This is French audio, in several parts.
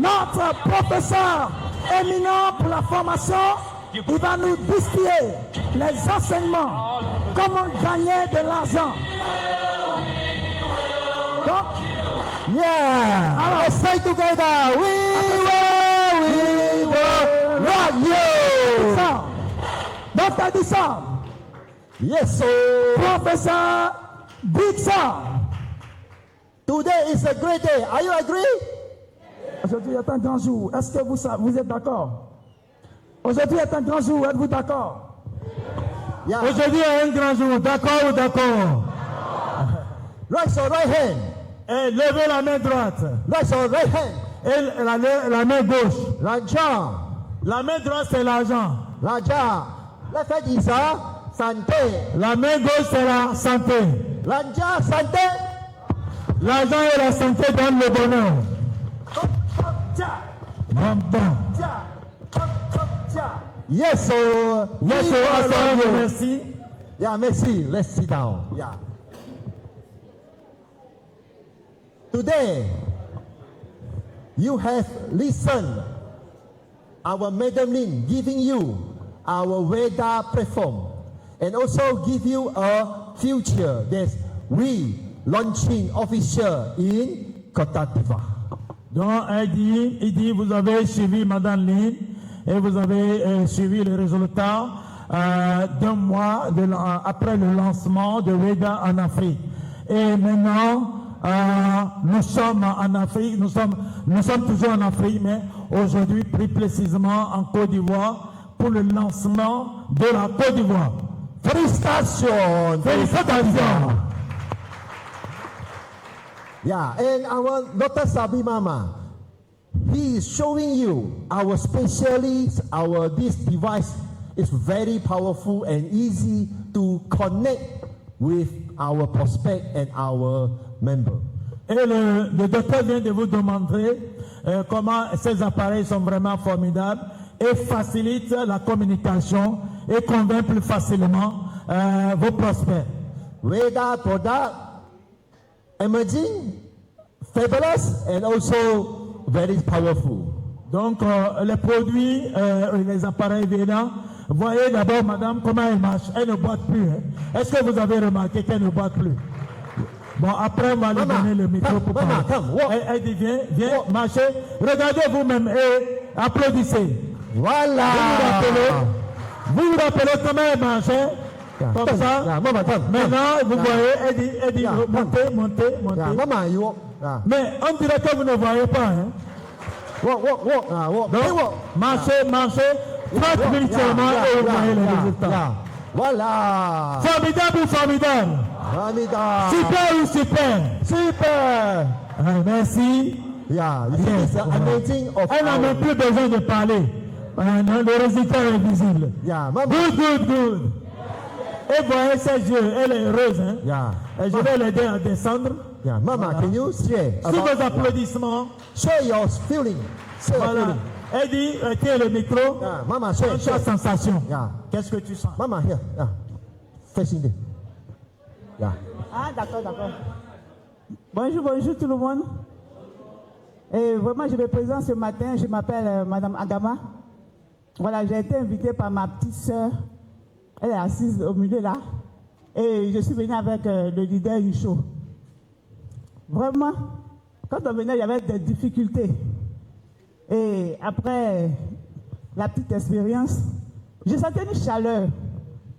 notre professeur éminent pour la formation, il va nous distiller les enseignements, comment gagner de l'argent. Donc, Yeah. Alors, Let's say together. We will rock you. ça. Donc, t'as dit ça. Yes, sir. Professeur, dites ça. Today is a great day. Are you agree? Aujourd'hui est un grand jour. Est-ce que vous êtes d'accord? Aujourd'hui est un grand jour. Êtes-vous d'accord? Yeah. Aujourd'hui est un grand jour, d'accord ou d'accord? Raise your right hand. Et levez la main droite Raise your right hand. et la main gauche. Raja. La main droite c'est l'argent. Raja. Left hand is santé. La main gauche c'est la santé. Raja santé. L'argent et la santé donnent le bonheur. Bon, bon. Yes, sir. Yes, sir. Asseyez-vous, merci. Yeah, merci. Let's sit down. Yeah. Today, you have listened our Madam Lin giving you our Veda platform and also give you a future that we launching official in Côte d'Ivoire. Donc, il dit, vous avez suivi Madame Lin et vous avez suivi les résultats d'un mois après le lancement de Veda en Afrique. Et maintenant, nous sommes en Afrique, nous sommes toujours en Afrique, mais aujourd'hui, plus précisément en Côte d'Ivoire, pour le lancement de la Côte d'Ivoire. Félicitations! Félicitations! Yeah, and our Dr. Sabi Mama, he is showing you our specialist, this device is very powerful and easy to connect with our prospect and our member. Et le docteur vient de vous demander comment ces appareils sont vraiment formidables et facilitent la communication et convainquent plus facilement vos prospects. Veda product, emerging, fabulous, and also very powerful. Donc, les produits, les appareils Veda, voyez d'abord, madame, comment elle marche. Elle ne boite plus. Hein. Est-ce que vous avez remarqué qu'elle ne boite plus? Bon, après, on va lui donner le micro pour parler. Elle dit, viens, marchez. Regardez vous-même et applaudissez. Voilà. Vous vous rappelez comment elle marchait? Comme ça. Maintenant, vous voyez, elle dit, montez. Mais on dirait que vous ne voyez pas. Hein? Walk. Donc, marchez. 30 minutes seulement et vous voyez les résultats. Voilà. Formidable. Super. Merci. Yeah, it's amazing. Elle n'a même plus besoin de parler. Le résultat est visible. Yeah, Good. Et voyez ses yeux, elle est heureuse. Hein? Yeah. Et je vais l'aider à descendre. Yeah, Mama, can you share? Sous vos applaudissements. Share your feeling. Voilà. Elle dit, tiens le micro. Yeah, Mama, share. Sensation. Yeah. Qu'est-ce que tu sens? Mama, here. Yeah. Facing there. Yeah. Ah, d'accord. Bonjour tout le monde. Et vraiment, je me présente ce matin. Je m'appelle Madame Agama. Voilà, j'ai été invitée par ma petite sœur. Elle est assise au milieu là. Et je suis venue avec le leader Isho. Vraiment, quand on venait, il y avait des difficultés. Et après la petite expérience, je sentais une chaleur.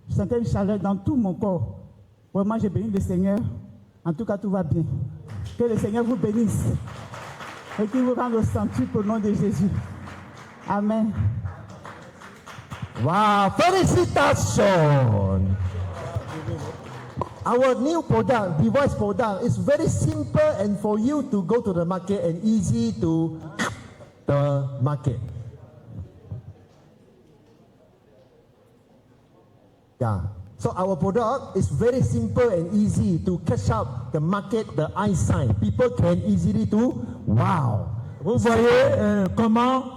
Je sentais une chaleur dans tout mon corps. Vraiment, j'ai béni le Seigneur. En tout cas, tout va bien. Que le Seigneur vous bénisse. Et qu'il vous rende au centuple au nom de Jésus. Amen. Wow, félicitations. Our new product, device product, is very simple and for you to go to the market and easy to the market. Yeah. So our product is very simple and easy to catch up the market, the eyesight. People can easily do wow. Vous voyez comment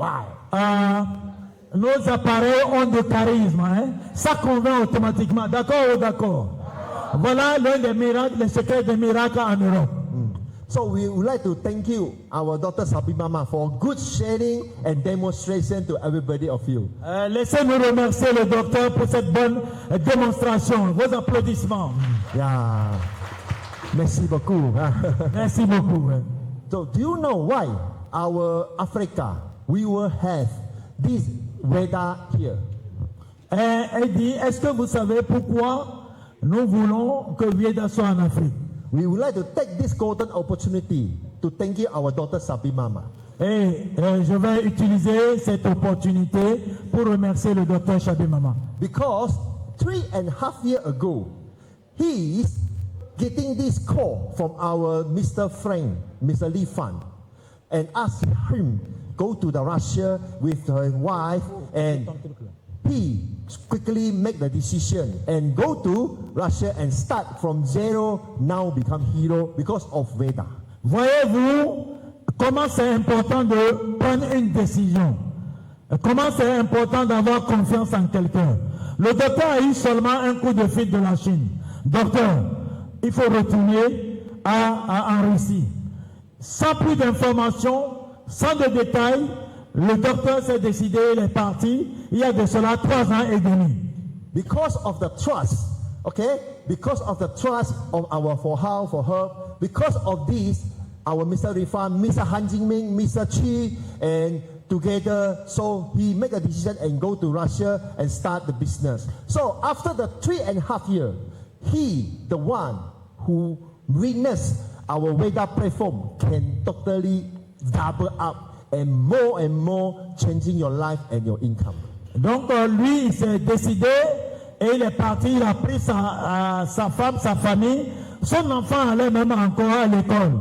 nos appareils ont de charisme. Hein? Ça convainc automatiquement. D'accord ou d'accord? Voilà l'un des miracles, les secrets des miracles en Europe. So we would like to thank you, our Dr. Sabi Mama, for good sharing and demonstration to everybody of you. Laissez-nous remercier le docteur pour cette bonne démonstration. Vos applaudissements. Yeah. Merci beaucoup. Merci beaucoup. So do you know why our Africa, we will have this weather here? Elle dit, est-ce que vous savez pourquoi nous voulons que Veda soit en Afrique? We would like to take this golden opportunity to thank you, our daughter Sabi Mama. Et je vais utiliser cette opportunité pour remercier le docteur Sabi Mama. Because 3.5 years ago, he is getting this call from our Mr. Frank, Mr. Lee Fan, and ask him go to the Russia with her wife, and he quickly make the decision and go to Russia and start from zero, now become hero because of Veda. Voyez-vous comment c'est important de prendre une décision. Comment c'est important d'avoir confiance en quelqu'un. Le docteur a eu seulement un coup de fil de la Chine. Docteur, il faut retourner en Russie. Sans plus d'informations, sans de détails, le docteur s'est décidé, il est parti, il y a de cela 3 ans et demi. Because of the trust, okay? Because of the trust of for her, because of this, our Mr. Rifan, Mr. Han Jingming, Mr. Chi, and together, so he make a decision and go to Russia and start the business. So after the 3.5 years, he, the one who witnessed our Veda platform, can totally double up and more changing your life and your income. Donc lui, il s'est décidé et il est parti, il a pris sa femme, sa famille, son enfant allait même encore à l'école.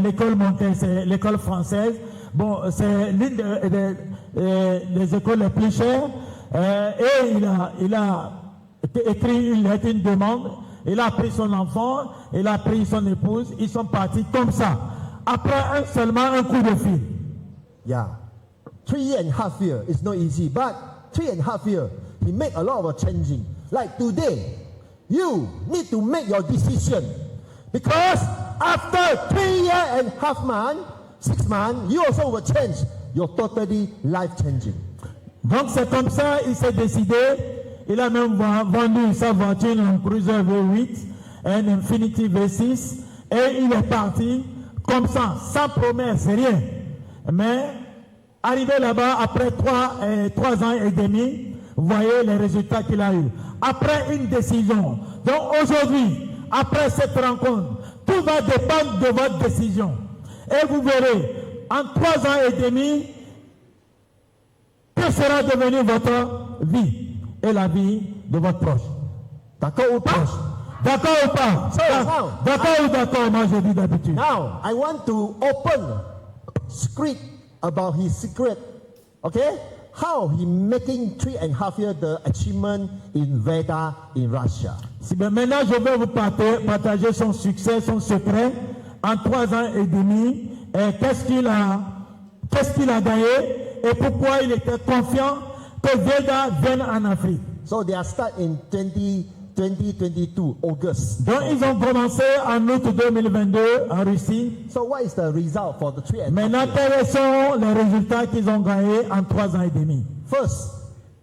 L'école Montaigne, c'est l'école française. Bon, c'est l'une des écoles les plus chères. Et il a écrit une lettre, une demande. Il a pris son enfant, il a pris son épouse. Ils sont partis comme ça. Après seulement un coup de fil. Yeah, 3.5 years is not easy, but 3.5 years, he make a lot of changing. Like today, you need to make your decision. Because after 3.5 months, 6 months, you also will change. You're totally life changing. Donc c'est comme ça, il s'est décidé. Il a même vendu sa voiture, un Cruiser V8, un Infiniti V6, et il est parti comme ça, sans promesse, rien. Mais arrivé là-bas, après 3 ans et demi, vous voyez les résultats qu'il a eu. Après une décision. Donc aujourd'hui, après cette rencontre, tout va dépendre de votre décision. Et vous verrez, en 3 ans et demi, que sera devenue votre vie et la vie de votre proche. D'accord ou pas? D'accord ou pas? D'accord ou d'accord, moi je dis d'habitude. Now, I want to open script about his secret. Okay? How he making 3.5 years the achievement in Veda in Russia. Maintenant, je vais vous partager son succès, son secret en 3 ans et demi. Qu'est-ce qu'il a gagné et pourquoi il était confiant que Veda vienne en Afrique. So they are start in 2022, August. Donc ils ont commencé en août 2022 en Russie. So what is the result for the 3.5 Maintenant, years? quels sont les résultats qu'ils ont gagnés en 3 ans et demi? First,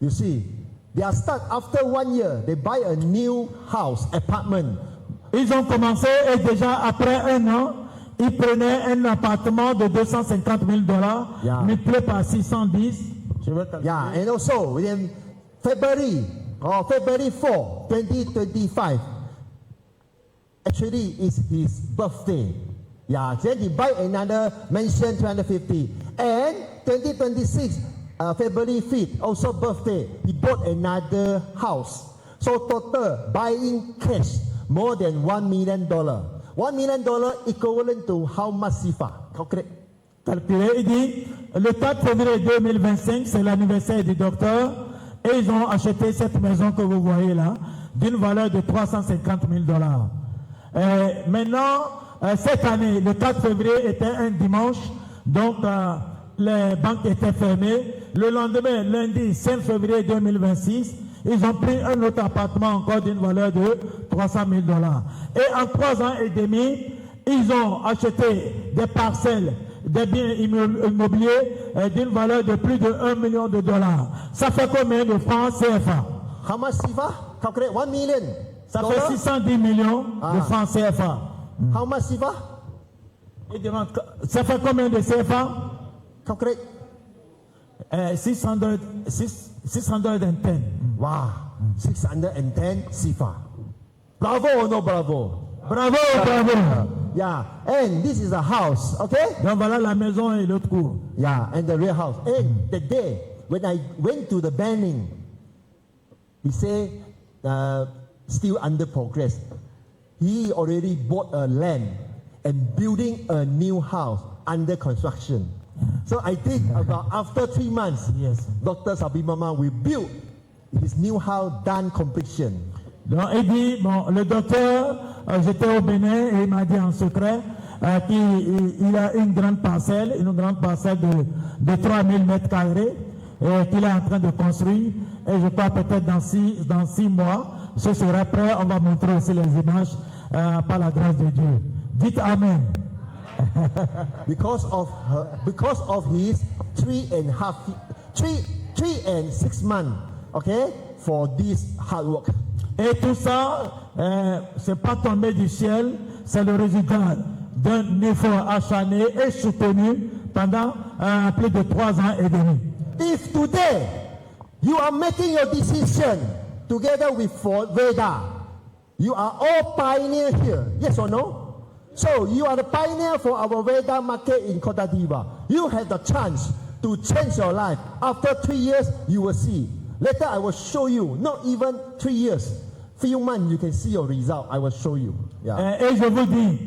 you see, they are start after 1 year, they buy a new house, apartment. Ils ont commencé et déjà après 1 an, ils prenaient un appartement de $250,000 Yeah. multiplié par 610. Yeah, and also in February 4, 2025, actually is his birthday. Yeah, then he buy another mansion 250. And 2026, February 5th, also birthday, he bought another house. So total buying cash more than $1 million. $1 million equivalent to how much Sifa? Calculate. Calculé, il dit, le 4 février 2025, c'est l'anniversaire du docteur, et ils ont acheté cette maison que vous voyez là, d'une valeur de $350,000. Maintenant, cette année, le 4 février était un dimanche, donc les banques étaient fermées. Le lendemain, lundi 5 février 2026, ils ont pris un autre appartement encore d'une valeur de $300,000. Et en 3 ans et demi, ils ont acheté des parcelles, des biens immobiliers d'une valeur de plus de 1 million de dollars. Ça fait combien de francs CFA? How much Sifa? Calculate 1 million. Ça fait 610 millions de francs CFA. How much Sifa? Il demande, ça fait combien de CFA? Calculate. 610. Wow. 610 Sifa. Bravo or no bravo? Bravo, bravo. Yeah. And this is a house, okay? Donc voilà la maison et l'autre cour. Yeah, and the real house. And the day when I went to the banning, he said, still under progress. He already bought a land and building a new house under construction. So I think about after 3 months, Yes. Dr. Sabimama will build his new house done completion. Donc il dit, bon, le docteur, j'étais au Bénin et il m'a dit en secret qu'il a une grande parcelle de 3000 mètres carrés qu'il est en train de construire. Et je crois peut-être dans 6 mois, ce sera prêt. On va montrer aussi les images par la grâce de Dieu. Dites Amen. because of his 3 and 6 months, okay, for this hard work. Et tout ça, c'est pas tombé du ciel, c'est le résultat d'un effort acharné et soutenu pendant plus de 3 ans et demi. If today you are making your decision together with Ford Veda, you are all pioneers here, yes or no? So you are the pioneer for our Veda market in Kota Diva. You have the chance to change your life. After 3 years, you will see. Later, I will show you. Not even 3 years. Few months, you can see your result. I will show you. Yeah. Et je vous dis,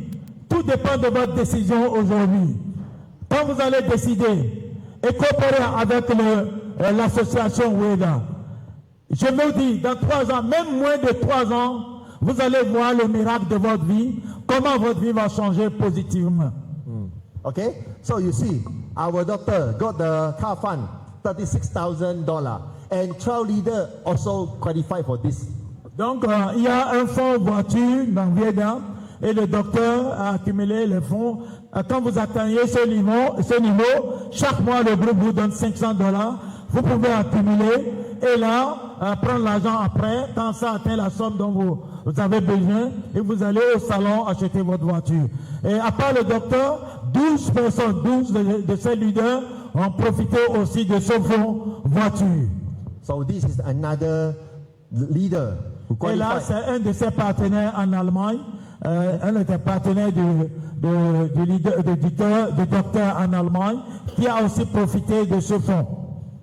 tout dépend de votre décision aujourd'hui. Quand vous allez décider et coopérer avec l'association Veda, je vous dis, dans 3 ans, même moins de 3 ans, vous allez voir le miracle de votre vie, comment votre vie va changer positivement. Okay? So you see, our doctor got the car fund, $36,000. And 12 leaders also qualified for this. Donc, il y a un fonds voiture dans Veda et le docteur a accumulé les fonds. Quand vous atteignez ce niveau, chaque mois, le groupe vous donne $500. Vous pouvez accumuler et là, prendre l'argent après, quand ça atteint la somme dont vous avez besoin, et vous allez au salon acheter votre voiture. Et à part le docteur, 12 personnes, 12 de ces leaders ont profité aussi de ce fonds voiture. So this is another leader who Et là, qualified. c'est un de ses partenaires en Allemagne, un de ses partenaires du docteur en Allemagne, qui a aussi profité de ce fonds.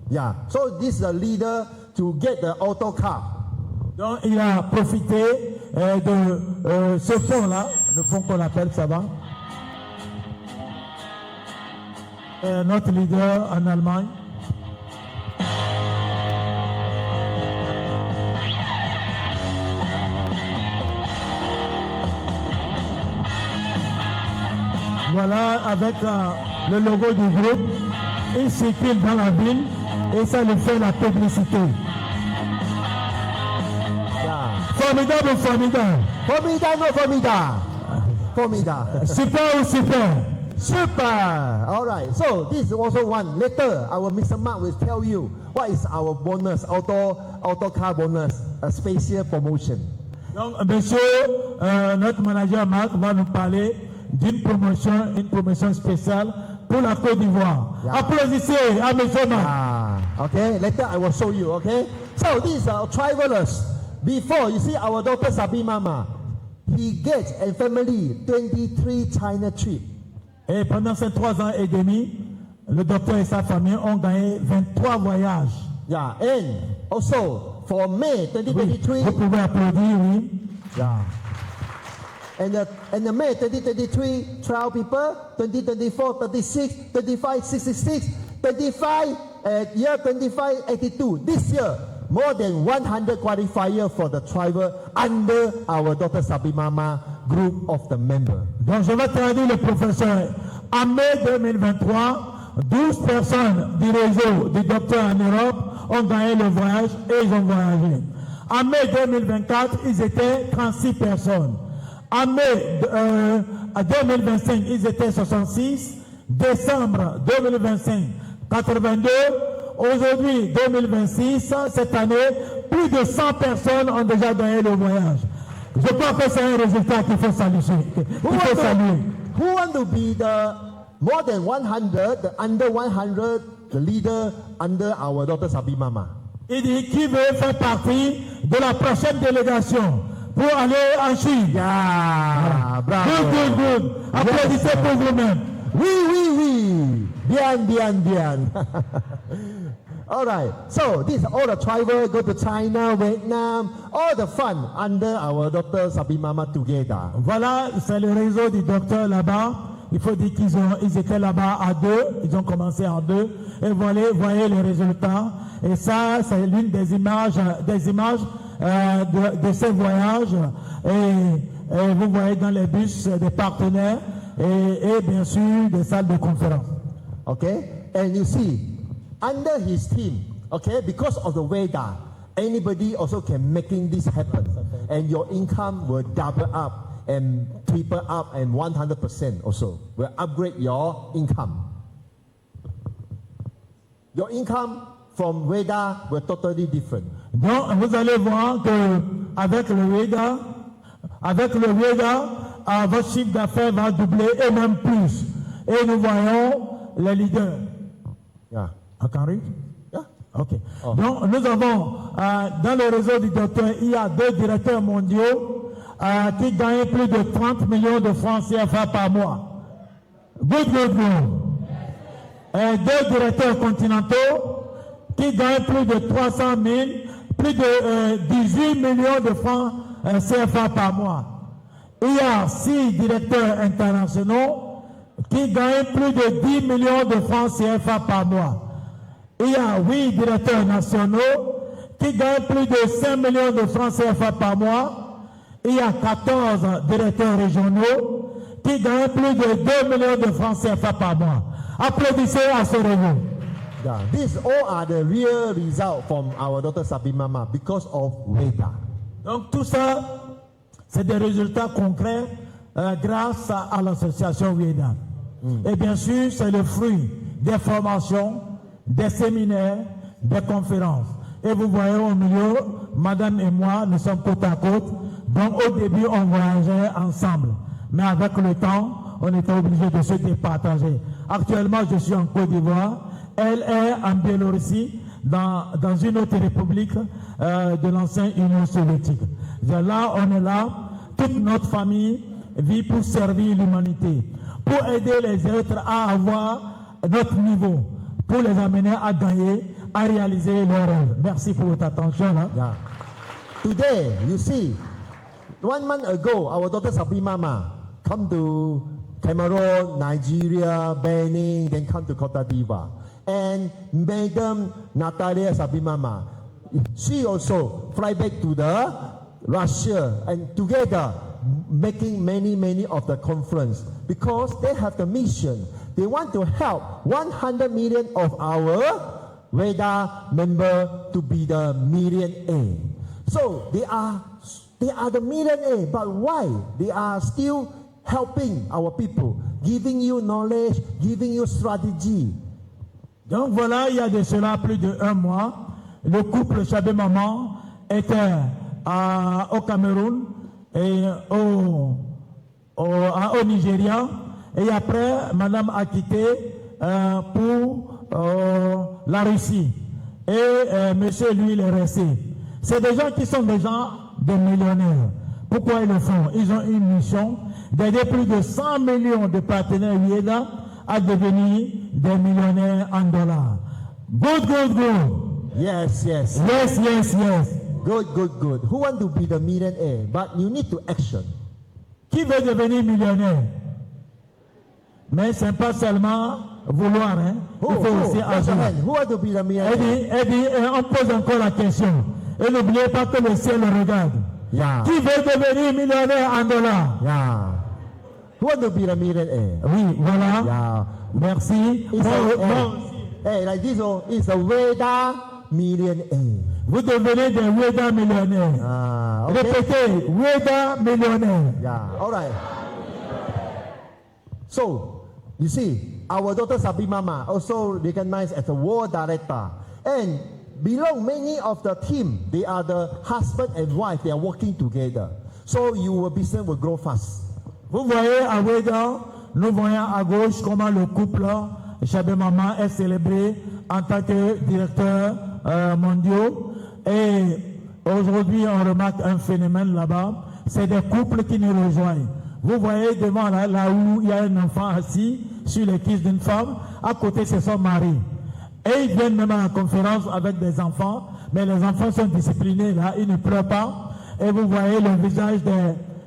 Yeah. So this is a leader to get the auto car. Donc, il a profité de ce fonds-là, le fonds qu'on appelle, ça va, notre leader en Allemagne. Voilà, avec le logo du groupe, il circule dans la ville et ça lui fait la publicité. Yeah. Formidable ou formidable? Formida, no formida. Formida. Super ou super? Super. All right. So this is also one. Later, our Mr. Mark will tell you what is our bonus, auto car bonus, a special promotion. Donc, monsieur, notre manager Marc va nous parler d'une promotion, une promotion spéciale pour la Côte d'Ivoire. Yeah. Applaudissez à monsieur Marc. Okay. Later, I will show you. Okay. So these are travelers. Before you see our Dr. Sabi Mama, he gets a family 23 China trip. Et pendant ces 3 ans et demi, le docteur et sa famille ont gagné 23 voyages. Yeah. And also for May 2023. Vous pouvez applaudir, oui. Yeah. And the May 2023, 12 people, 2024, 36, 25, 66, 25, year 25, 82. This year, more than 100 qualifiers for the travel under our Dr. Sabimama group of the member. Donc je vais traduire le professeur. En mai 2023, 12 personnes du réseau du docteur en Europe ont gagné le voyage et ils ont voyagé. En mai 2024, ils étaient 36 personnes. En mai à 2025, ils étaient 66. Décembre 2025, 82. Aujourd'hui, 2026, cette année, plus de 100 personnes ont déjà gagné le voyage. Je crois que c'est un résultat qu'il faut saluer. Who want to be the more than 100, the under 100, the leader under our Dr. Sabi Mama? Il dit qui veut faire partie de la prochaine délégation pour aller en Chine. Yeah, bravo. Good. Applaudissez pour vous-même. Oui. Bien. All right. So this all the travel go to China, Vietnam, all the fun under our Dr. Sabi Mama together. Voilà, c'est le réseau du docteur là-bas. Il faut dire qu'ils étaient là-bas à deux. Ils ont commencé en deux. Et voyez les résultats. Et ça, c'est l'une des images de ces voyages. Et vous voyez dans les bus des partenaires et bien sûr des salles de conférence. Okay? And you see, under his team, okay, because of the weather, anybody also can making this happen. And your income will double up and triple up and 100% also. Will upgrade your income. Your income from weather will totally different. Donc, vous allez voir que avec le WEDA, votre chiffre d'affaires va doubler et même plus. Et nous voyons les leaders. Yeah. I can read? Yeah. Ok. Oh. Donc, nous avons, dans le réseau du docteur, il y a 2 directeurs mondiaux qui gagnent plus de 30 millions de francs CFA par mois. Good. Et 2 directeurs continentaux qui gagnent plus de 300 000, plus de 18 millions de francs CFA par mois. Il y a 6 directeurs internationaux qui gagnent plus de 10 millions de francs CFA par mois. Il y a 8 directeurs nationaux qui gagnent plus de 5 millions de francs CFA par mois. Il y a 14 directeurs régionaux qui gagnent plus de 2 millions de francs CFA par mois. Applaudissez à ce réseau. Yeah. These all are the real results from our Dr. Sabi Mama because of weather. Donc tout ça, c'est des résultats concrets grâce à l'association WEDA. Et bien sûr, c'est le fruit des formations, des séminaires, des conférences. Et vous voyez au milieu, madame et moi, nous sommes côte à côte. Donc au début, on voyageait ensemble. Mais avec le temps, on était obligé de se départager. Actuellement, je suis en Côte d'Ivoire. Elle est en Biélorussie, dans une autre république de l'ancienne Union soviétique. Là, on est là. Toute notre famille vit pour servir l'humanité, pour aider les autres à avoir notre niveau, pour les amener à gagner, à réaliser leurs rêves. Merci pour votre attention. Hein? Yeah. Today, you see, 1 month ago, our Dr. Sabi Mama come to Cameroon, Nigeria, Benin, then come to Côte d'Ivoire. And Madam Natalia Sabi Mama, she also fly back to the Russia and together making many of the conference because they have the mission. They want to help 100 million of our WEDA member to be the millionaire. So they are the millionaire, but why? They are still helping our people, giving you knowledge, giving you strategy. Donc voilà, il y a de cela plus de 1 mois, le couple Chabé Maman était au Cameroun et au Nigeria. Et après, madame a quitté pour la Russie. Et monsieur, lui, il est resté. C'est des gens qui sont des gens des millionnaires. Pourquoi ils le font? Ils ont une mission d'aider plus de 100 millions de partenaires WEDA à devenir des millionnaires en dollars. Good. Yes. Yes. Good. Who want to be the millionaire? But you need to action. Qui veut devenir millionnaire? Mais ce n'est pas seulement vouloir, hein. Il faut aussi agir. Who want to be the millionaire? Et on pose encore la question. Et n'oubliez pas que le ciel regarde. Yeah. Qui veut devenir millionnaire en dollars? Yeah. Who want to be the millionaire? Oui, voilà. Yeah. Merci. Hey, like this, it's a WEDA millionaire. Vous devenez des WEDA millionnaires. Okay. Répétez, WEDA millionnaire. Yeah, all right. So, you see, our daughter Sabi Mama also recognized as a war director. And below many of the team, they are the husband and wife, they are working together. So your business will grow fast. Vous voyez à Weda, nous voyons à gauche comment le couple Sabi Mama est célébré en tant que directeur mondial. Et aujourd'hui, on remarque un phénomène là-bas, c'est des couples qui nous rejoignent. Vous voyez devant là où il y a un enfant assis sur les cuisses d'une femme, à côté c'est son mari. Et ils viennent même à la conférence avec des enfants, mais les enfants sont disciplinés là, ils ne pleurent pas. Et vous voyez le visage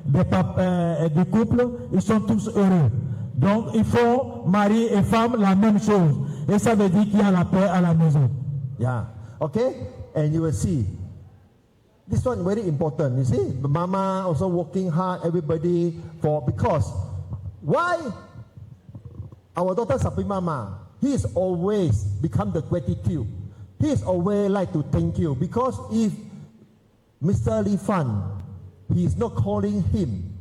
du couple, ils sont tous heureux. Donc il faut mari et femme la même chose. Et ça veut dire qu'il y a la paix à la maison. Yeah. Okay? And you will see. This one very important. You see, the mama also working hard, everybody because why our daughter Sabi Mama, he is always become the gratitude. He is always like to thank you because if Mr. Li Fan, he is not calling him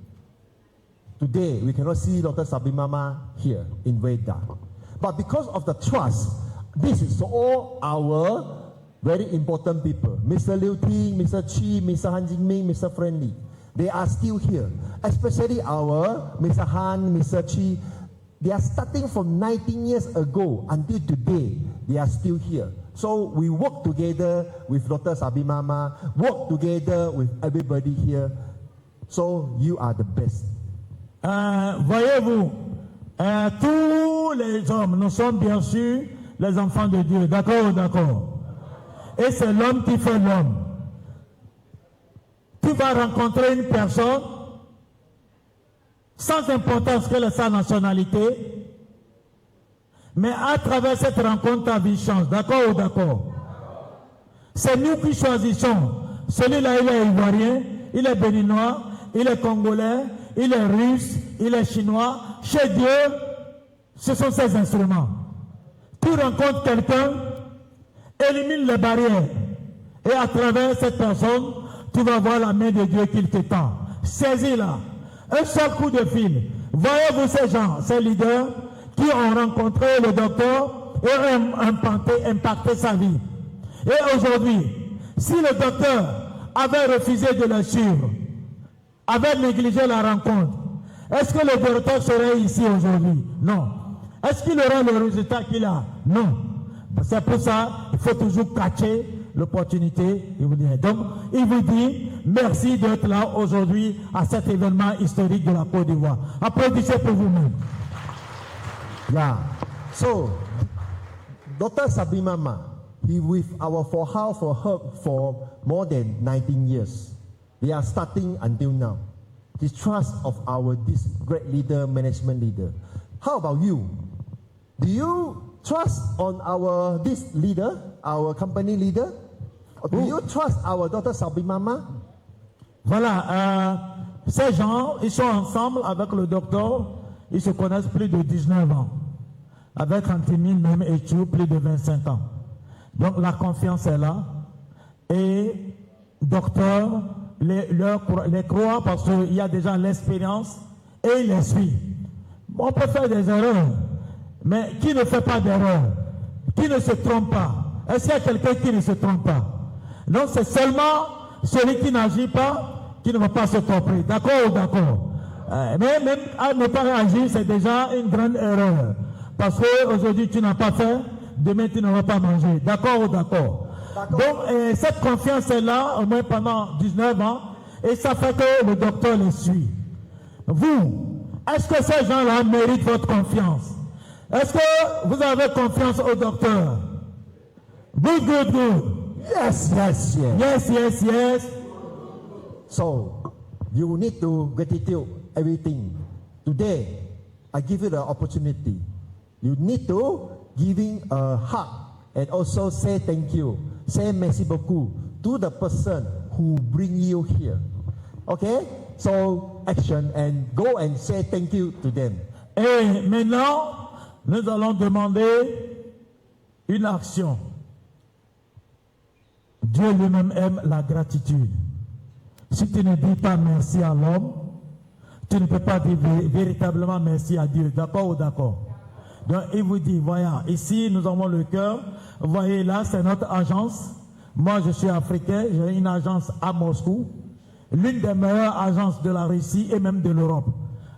today, we cannot see Dr. Sabi Mama here in Weda. But because of the trust, this is all our very important people. Mr. Liu Ting, Mr. Chi, Mr. Han Jingming, Mr. Friendly. They are still here. Especially our Mr. Han, Mr. Chi. They are starting from 19 years ago until today. They are still here. So we work together with Dr. Sabi Mama, work together with everybody here. So you are the best. Voyez-vous, tous les hommes, nous sommes bien sûr les enfants de Dieu. D'accord, d'accord. Et c'est l'homme qui fait l'homme. Tu vas rencontrer une personne sans importance quelle est sa nationalité, mais à travers cette rencontre, ta vie change. D'accord ou d'accord? C'est nous qui choisissons. Celui-là, il est ivoirien, il est béninois, il est congolais, il est russe, il est chinois. Chez Dieu, ce sont ses instruments. Tu rencontres quelqu'un, élimine les barrières. Et à travers cette personne, tu vas voir la main de Dieu qu'il te tend. Saisis-la. Un seul coup de fil. Voyez-vous ces gens, ces leaders qui ont rencontré le docteur et ont impacté sa vie. Et aujourd'hui, si le docteur avait refusé de le suivre, avait négligé la rencontre, est-ce que le docteur serait ici aujourd'hui? Non. Est-ce qu'il aura le résultat qu'il a? Non. C'est pour ça qu'il faut toujours catcher l'opportunité. Donc, il vous dit merci d'être là aujourd'hui à cet événement historique de la Côte d'Ivoire. Applaudissez pour vous-même. Yeah. So, Dr. Sabi Mama, he with for her for more than 19 years. They are starting until now. The trust of this great leader, management leader. How about you? Do you trust on this leader, our company leader? Or do you trust our daughter Sabi Mama? Voilà, ces gens, ils sont ensemble avec le docteur, ils se connaissent plus de 19 ans. Avec Antimine, même Echu, plus de 25 ans. Donc la confiance est là. Et docteur les croit parce qu'il y a déjà l'expérience et il les suit. On peut faire des erreurs, mais qui ne fait pas d'erreur? Qui ne se trompe pas? Est-ce qu'il y a quelqu'un qui ne se trompe pas? Non, c'est seulement celui qui n'agit pas qui ne va pas se tromper. D'accord ou d'accord? Mais même à ne pas agir, c'est déjà une grande erreur. Parce qu'aujourd'hui, tu n'as pas fait, demain, tu ne vas pas manger. D'accord ou d'accord? Donc, cette confiance est là, au moins pendant 19 ans, et ça fait que le docteur les suit. Vous, est-ce que ces gens-là méritent votre confiance? Est-ce que vous avez confiance au docteur? Good, good, good. Yes, yes, yes. Yes, yes, yes. So, you need to gratitude everything. Today, I give you the opportunity. You need to giving a hug and also say thank you. Say merci beaucoup to the person who bring you here. Okay? So, action and go and say thank you to them. Et maintenant, nous allons demander une action. Dieu lui-même aime la gratitude. Si tu ne dis pas merci à l'homme, tu ne peux pas dire véritablement merci à Dieu. D'accord ou d'accord? Donc, il vous dit, voilà, ici, nous avons le cœur. Vous voyez là, c'est notre agence. Moi, je suis africain. J'ai une agence à Moscou. L'une des meilleures agences de la Russie et même de l'Europe.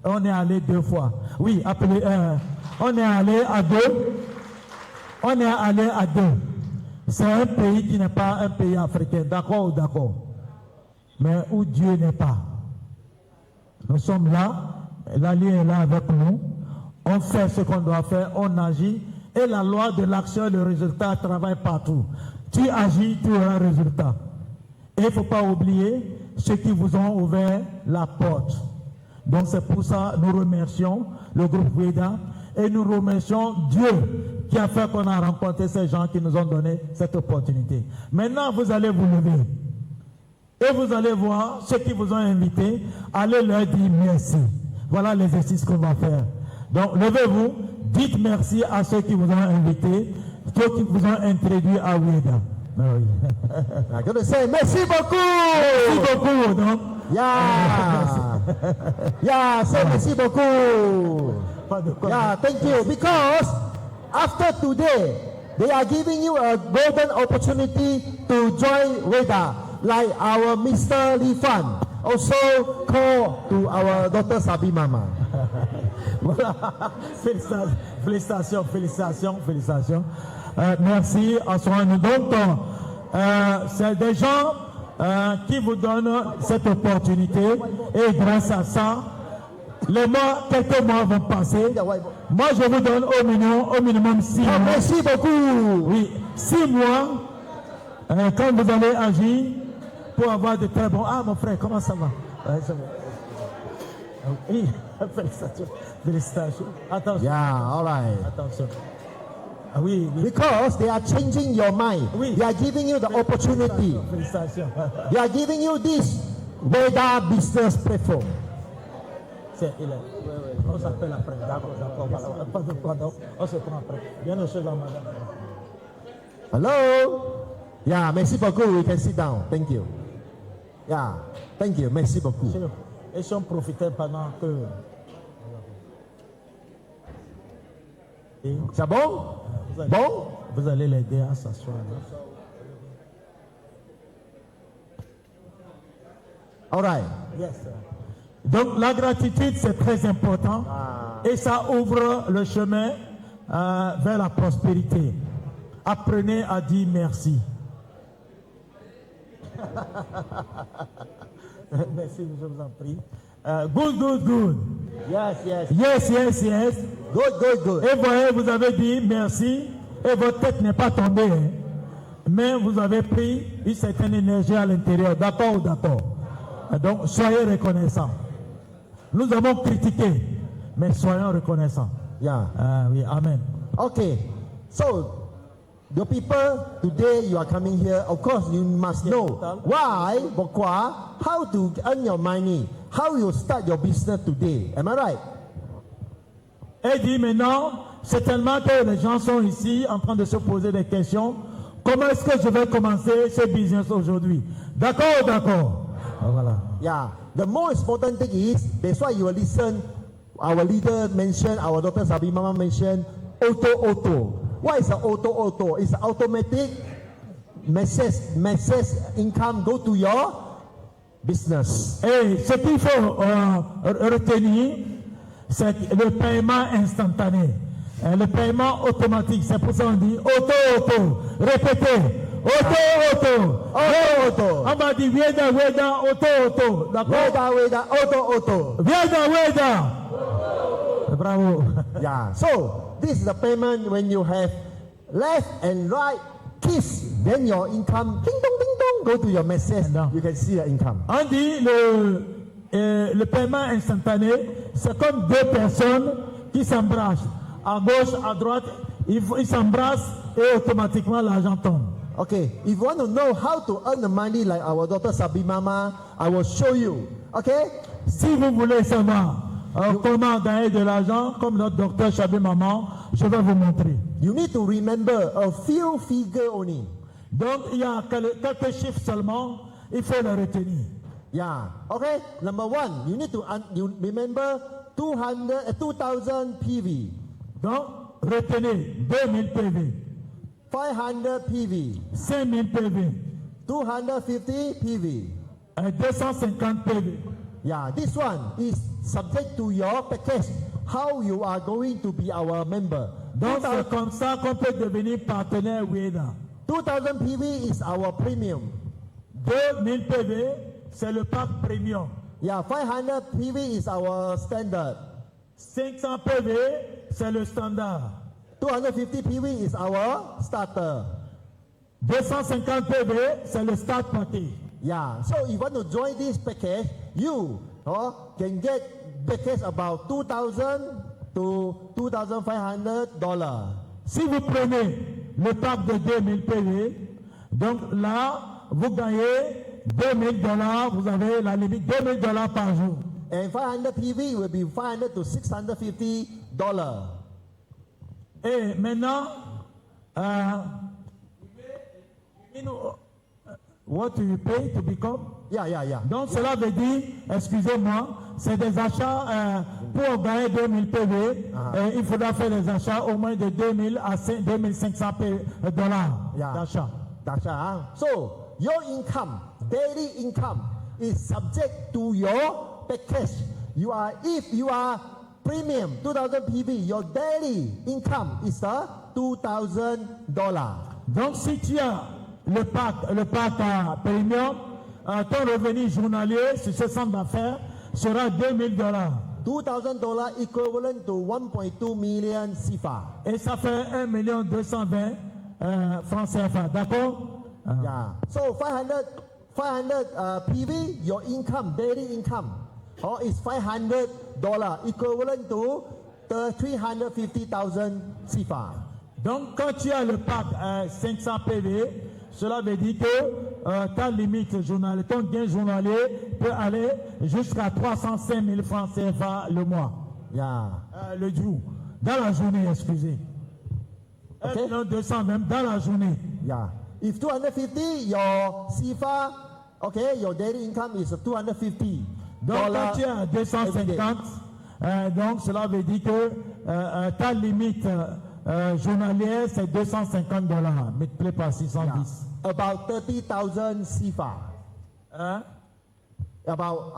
On est allé 2 fois. Oui, appelez, on est allé à 2. On est allé à 2. C'est un pays qui n'est pas un pays africain. D'accord ou d'accord? Mais où Dieu n'est pas. Nous sommes là. L'allié est là avec nous. On fait ce qu'on doit faire, on agit, et la loi de l'action et le résultat travaille partout. Tu agis, tu auras un résultat. Et il ne faut pas oublier ceux qui vous ont ouvert la porte. Donc c'est pour ça que nous remercions le groupe Veda et nous remercions Dieu qui a fait qu'on a rencontré ces gens qui nous ont donné cette opportunité. Maintenant, vous allez vous lever et vous allez voir ceux qui vous ont invités, allez leur dire merci. Voilà l'exercice qu'on va faire. Donc, levez-vous, dites merci à ceux qui vous ont invité, ceux qui vous ont introduit à Weda. I'm going to say merci beaucoup. Merci beaucoup. Donc. Yeah. Yeah, say merci beaucoup. Yeah, thank you. Because after today, they are giving you a golden opportunity to join Weda, like our Mr. Li Fan also call to our daughter Sabi Mama. Voilà. Félicitations. Merci à soi. Donc, c'est des gens qui vous donnent cette opportunité et grâce à ça, quelques mois vont passer. Moi, je vous donne au minimum 6 mois. Merci beaucoup. Oui, 6 mois quand vous allez agir pour avoir de très bons... Ah, mon frère, comment ça va? Ça va. Oui, félicitations. Attention. Yeah, all right. Attention. Ah, oui. Because they are changing your mind. Oui. They are giving you the opportunity. Félicitations. They are giving you this Veda business platform. On s'appelle après. D'accord. Pas de pardon. On se prend après. Bien au chef, madame. Hello? Yeah, merci beaucoup. We can sit down. Thank you. Yeah, thank you. Merci beaucoup. Et si on profitait pendant que... C'est bon? Bon? Vous allez l'aider à s'asseoir. All right. Yes, sir. Donc la gratitude, c'est très important. Et ça ouvre le chemin vers la prospérité. Apprenez à dire merci. Merci, je vous en prie. Good. Yes. Good. Et voyez, vous avez dit merci et votre tête n'est pas tombée. Hein. Mais vous avez pris une certaine énergie à l'intérieur. D'accord ou d'accord? Donc, soyez reconnaissants. Nous avons critiqué, mais soyons reconnaissants. Yeah. Oui, amen. Okay. So, the people today you are coming here, of course you must know why, pourquoi, how to earn your money, how you start your business today. Am I right? Et dit maintenant, c'est tellement que les gens sont ici en train de se poser des questions. Comment est-ce que je vais commencer ce business aujourd'hui? D'accord ou d'accord? Voilà. Yeah. The most important thing is, that's why you will listen, our leader mentioned, our Dr. Sabi Mama mentioned, auto. What is an auto? It's automatic message income go to your business. Et ce qu'il faut retenir, c'est le paiement instantané. Le paiement automatique, c'est pour ça qu'on dit auto. Répétez. Auto. On va dire Weda, auto. D'accord? Weda, auto. Weda. Bravo. Yeah. So, this is the payment when you have left and right kiss, then your income, ding dong, go to your message. You can see the income. On dit le paiement instantané, c'est comme 2 personnes qui s'embrassent. À gauche, à droite, ils s'embrassent et automatiquement l'argent tombe. Okay, if you want to know how to earn the money like our daughter Sabi Mama, I will show you. Okay? Si vous voulez savoir comment gagner de l'argent, comme notre docteur Sabi Mama, je vais vous montrer. You need to remember a few figures only. Donc, il y a quelques chiffres seulement, il faut les retenir. Yeah. Okay. Number one, you need to you remember 2000 PV, Donc, retenez 2000 PV, 500 PV, 5000 PV, 250 PV. 250 PV. Yeah. This one is subject to your package. How you are going to be our member? Donc, c'est comme ça qu'on peut devenir partenaire WEDA. 2000 PV is our premium. 2000 PV, c'est le pack premium. Yeah. 500 PV is our standard. 500 PV, c'est le standard. 250 PV is our starter. 250 PV, c'est le start package. Yeah. So if you want to join this package, you can get package about $2,000 to $2,500. Si vous prenez le pack de 2000 PV, donc là, vous gagnez $2000, vous avez la limite $2000 par jour. And 500 PV will be $500 to $650. Et maintenant, what do you pay to become? Yeah. Donc cela veut dire, excusez-moi, c'est des achats pour gagner 2000 PV, il faudra faire des achats au moins de 2000 à 2500 dollars d'achat. So your income, daily income, is subject to your package. If you are premium 2000 PV, your daily income is $2,000. Donc si tu as le pack premium, ton revenu journalier sur ce centre d'affaires sera $2000. $2,000 equivalent to 1.2 million CFA. Et ça fait 1,220,000 francs CFA, d'accord? Yeah. So 500 PV, your income, daily income, is $500 equivalent to 350,000 CFA. Donc quand tu as le pack 500 PV, cela veut dire que ta limite journalière, ton gain journalier peut aller jusqu'à 305 000 francs CFA le mois. Yeah. Le jour. Dans la journée, excusez. Okay. 1,220 dans la journée. Yeah. If 250, your CFA, okay, your daily income is $250. Donc quand tu es à 250, donc cela veut dire que ta limite journalière c'est $250 multiplié par 610. About 30,000 CFA. About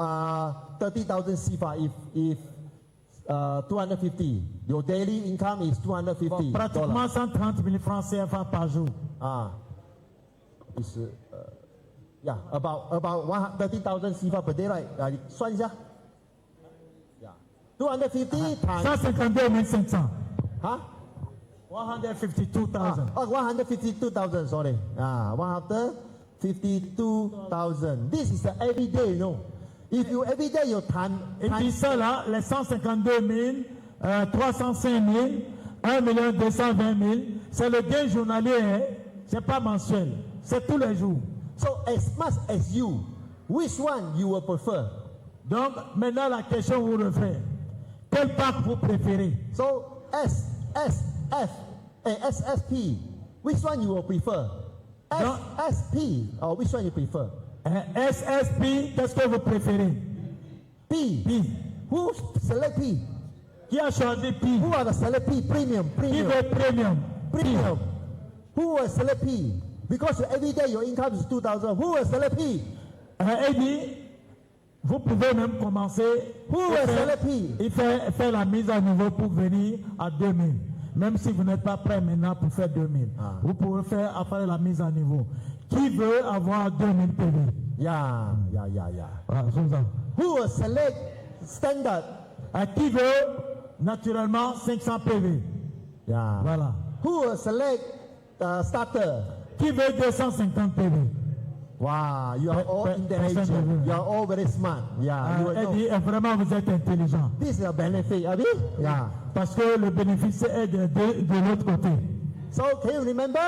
30,000 CFA if 250. Your daily income is $250. Bon, pratiquement 130 000 francs CFA par jour. Is yeah, about 30,000 CFA per day, right? 算一下. Yeah. 250 times 152 500. Huh? 152,000. 152,000, sorry. 152,000. This is the everyday, you know. If you everyday your time. Et puis ça là, les 152 000, 305 000, 1,220,000, c'est le gain journalier, c'est pas mensuel, c'est tous les jours. So as much as you, which one you will prefer? Donc maintenant la question vous refait. Quel pack vous préférez? So SSP, which one you will prefer? SSP, or which one you prefer? SSP, qu'est-ce que vous préférez? P. Who select P? Qui a choisi P? Who are the select P? Premium. Qui veut premium? Premium. Who will select P? Because every day your income is 2,000. Who will select P? Il dit, vous pouvez même commencer. Who will select P? Il fait la mise à niveau pour venir à 2000. Même si vous n'êtes pas prêt maintenant pour faire 2000. Vous pouvez faire la mise à niveau. Qui veut avoir 2000 PV? Yeah. Who will select standard? Qui veut naturellement 500 PV? Yeah. Voilà. Who will select starter? Qui veut 250 PV? Wow, you are all intelligent. You are all very smart. Yeah. Vraiment, vous êtes intelligent. This is a benefit, Abi? Yeah. Parce que le bénéfice est de l'autre côté. So, can you remember?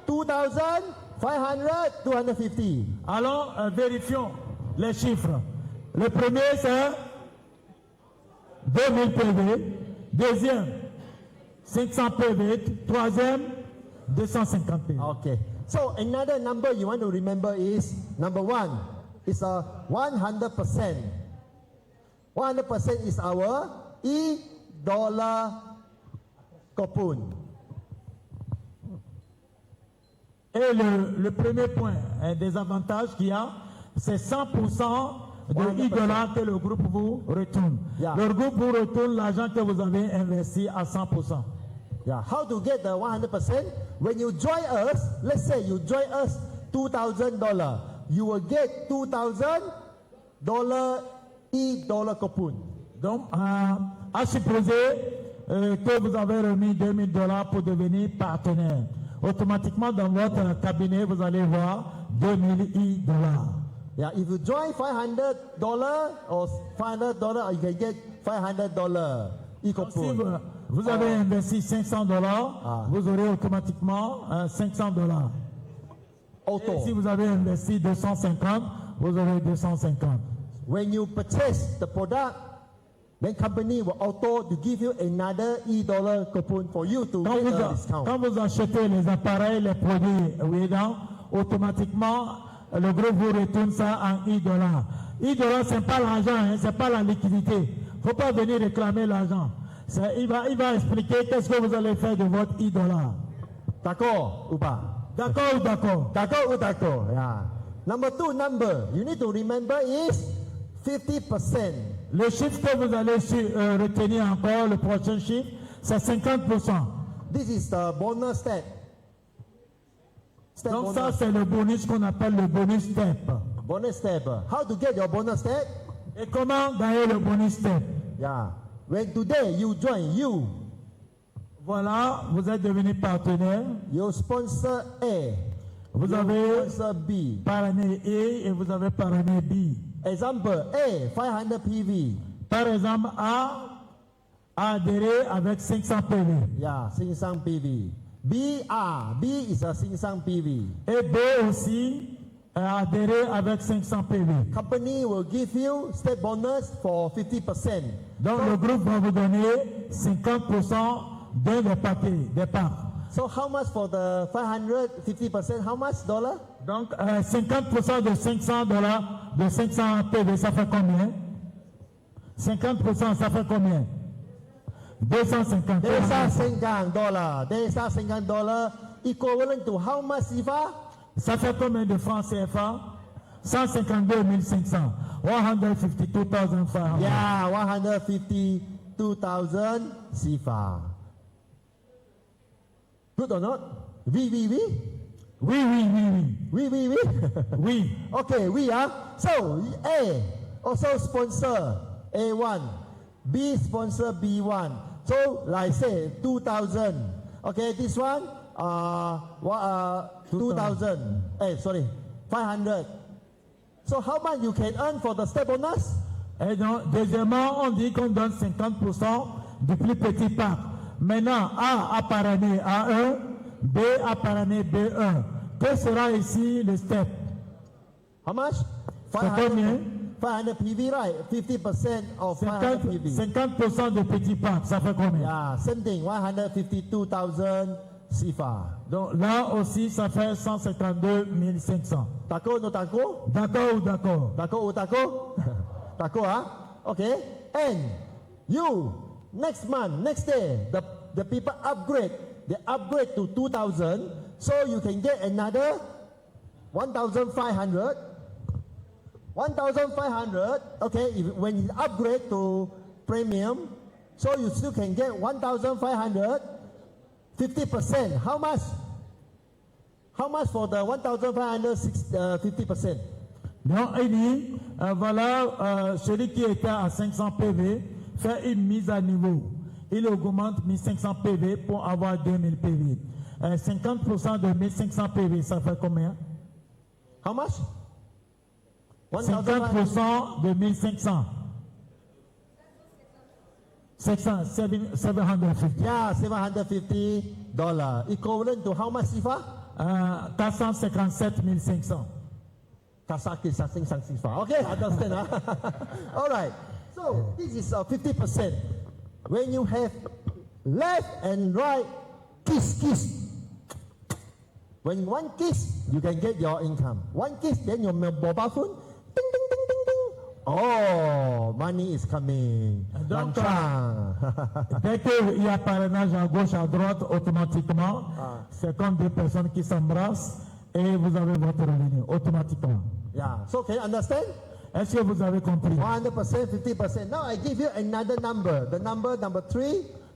2,000, 500, 250. Alors, vérifions les chiffres. Le premier, c'est 2000 PV. Deuxième, 500 PV. Troisième, 250 PV. Okay. So, another number you want to remember is, number one, is a 100%. 100% is our $E coupon. Et le premier point des avantages qu'il y a, c'est 100% de $1 que le groupe vous retourne. Yeah. Le groupe vous retourne l'argent que vous avez investi à 100%. Yeah. How to get the 100%? When you join us, let's say you join us $2,000, you will get $2,000 $1 coupon. Donc, à supposer que vous avez remis $2,000 pour devenir partenaire. Automatiquement, dans votre cabinet, vous allez voir $2,000. Yeah, if you join $500 or $500, you can get $500 Si e-coupon. vous avez investi $500, vous aurez automatiquement $500. Auto. Et si vous avez investi 250, vous aurez 250. When you purchase the product, then company will auto to give you another $E coupon for you to get a discount. Quand vous achetez les appareils, les produits Weda, automatiquement, le groupe vous retourne ça en $1. $1, ce n'est pas l'argent, hein, ce n'est pas la liquidité. Il ne faut pas venir réclamer l'argent. Il va expliquer qu'est-ce que vous allez faire de votre $1. D'accord ou pas? D'accord ou d'accord? D'accord ou d'accord? Yeah. Number 2 number you need to remember is 50%. Le chiffre que vous allez retenir encore, le prochain chiffre, c'est 50%. This is the bonus step. Step Donc bonus. ça, c'est le bonus qu'on appelle le bonus step. Bonus step. How to get your bonus step? Et comment gagner le bonus step? Yeah. When today you join, Voilà, vous êtes devenu partenaire. you sponsor A, Vous you avez sponsor B. parrainé A et vous avez parrainé B. Example A, 500 PV. Par exemple, A a adhéré avec 500 PV. Yeah, 500 PV. B is a 500 PV. Et B aussi a adhéré avec 500 PV. Company will give you step bonus for 50%. Donc le groupe va vous donner 50% d'un des paquets, des parts. So how much for the 500, 50%? How much dollar? Donc 50% de $500, de 500 PV, ça fait combien? 50%, ça fait combien? 250. $250 equivalent to how much, Sifa? Ça fait combien de francs CFA? 152 500. 152,500. Yeah, 152,000 Sifa. Good or not? Oui. Oui. Oui. Okay, we are. So, A also sponsor A1. B sponsor B1. So, like say, 2,000. Okay, this one, 2,000. 500. So, how much you can earn for the step bonus? Et donc, deuxièmement, on dit qu'on donne 50% du plus petit pack. Maintenant, A a parrainé A1, B a parrainé B1. Quel sera ici le step? How much? C'est combien? 500 PV, right? 50% of 500 PV. 50% de petit pack, ça fait combien? Yeah, same thing, 152,000 Sifa. Donc là aussi, ça fait 152 500. D'accord, no d'accord? D'accord ou d'accord? D'accord ou d'accord? D'accord, hein? Okay. And you, next month, next day, the people upgrade. They upgrade to 2,000, so you can get another 1,500. 1,500, okay, when you upgrade to premium, so you still can get 1,500, 50%. How much? How much for the 1,500, 50%? Donc, il dit, voilà, celui qui était à 500 PV fait une mise à niveau. Il augmente 1500 PV pour avoir 2000 PV. 50% de 1500 PV, ça fait combien? How much? 50% de 1500. 750. Yeah, $750. Equivalent to how much, Sifa? 457 500. Kasaki something Sifa. Okay, understand, huh? All right. So, this is 50%. When you have left and right, kiss. When one kiss, you can get your income. One kiss, then your mobile phone, ding, Oh, money is coming. Donc, Lanchang. Dès qu'il y a parrainage à gauche, à droite, automatiquement, c'est comme deux personnes qui s'embrassent et vous avez votre revenu, automatiquement. Yeah. So can you understand? Est-ce que vous avez compris? 100%, 50%. Now I give you another number. The number 3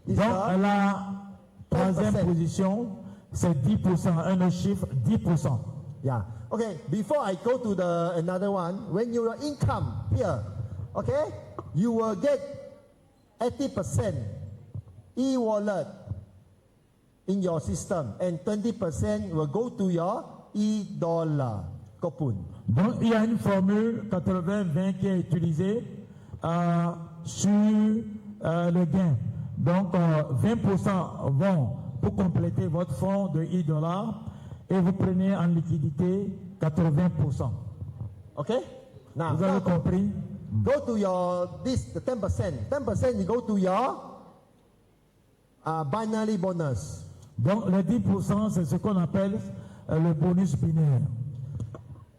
is Donc, the la troisième 10%. position, c'est 10%, un autre chiffre, 10%. Yeah. Okay. Before I go to the another one, when your income here, okay, you will get 80% e-wallet in your system, and 20% will go to your e-dollar. Kopun. Donc, il y a une formule 80-20 qui est utilisée sur le gain. Donc, 20% vont pour compléter votre fonds de e-dollar et vous prenez en liquidité 80%. Okay? Now, Vous avez compris? go to your the 10%. 10% you go to your binary bonus. Donc, les 10%, c'est ce qu'on appelle le bonus binaire.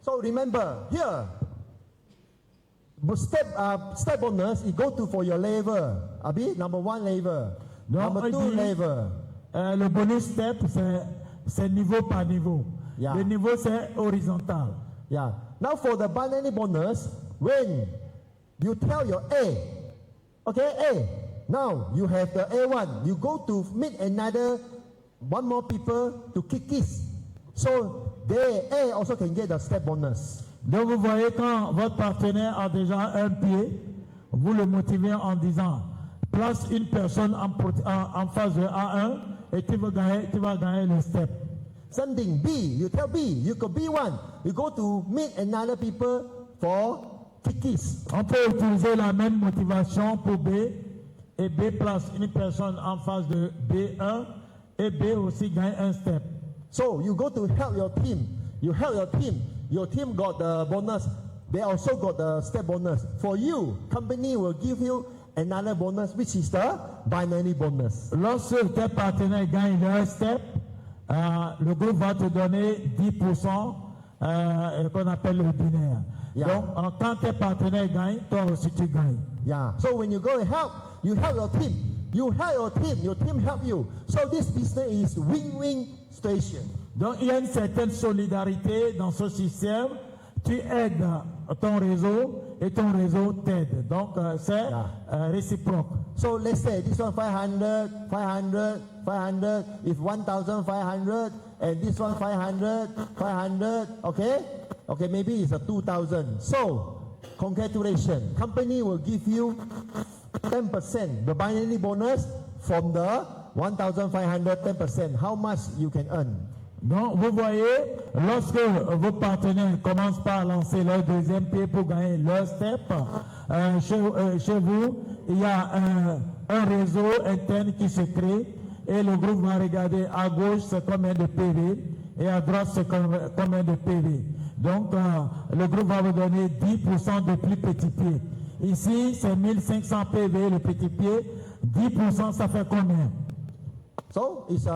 So remember here, step bonus you go to for your level. Abi, number 1 level, Donc, number 2 on dit, level. Le bonus step, c'est niveau par niveau. Yeah. Le niveau, c'est horizontal. Yeah. Now for the binary bonus, when you tell your A, okay, A, now you have the A1, you go to meet one more people to kick this. So they A also can get the step bonus. Donc vous voyez, quand votre partenaire a déjà un pied, vous le motivez en disant, place une personne en face de A1 et tu vas gagner le step. Something B, you tell B, you go B1, you go to meet another people for kickies. On peut utiliser la même motivation pour B, et B place une personne en face de B1 et B aussi gagne un step. So you go to help your team. You help your team got the bonus. They also got the step bonus. For you, company will give you another bonus, which is the binary bonus. Lorsque tes partenaires gagnent leur step, le groupe va te donner 10% qu'on appelle le binaire. Yeah. Donc, quand tes partenaires gagnent, toi aussi tu gagnes. Yeah. So when you go and help, you help your team. You help your team help you. So this business is win-win situation. Donc, il y a une certaine solidarité dans ce système. Tu aides ton réseau et ton réseau t'aide. Donc, c'est réciproque. So let's say this one 500, 500, 500, if 1,500, and this one 500, 500, okay? Okay, maybe it's a 2,000. So, congratulations. Company will give you 10%, the binary bonus from the 1,500, 10%. How much you can earn? Donc, vous voyez, lorsque vos partenaires commencent par lancer leur deuxième pied pour gagner leur step, chez vous, il y a un réseau interne qui se crée et le groupe va regarder à gauche c'est combien de PV et à droite c'est combien de PV. Donc, le groupe va vous donner 10% de plus petit pied. Ici, c'est 1500 PV le petit pied. 10%, ça fait combien? So, it's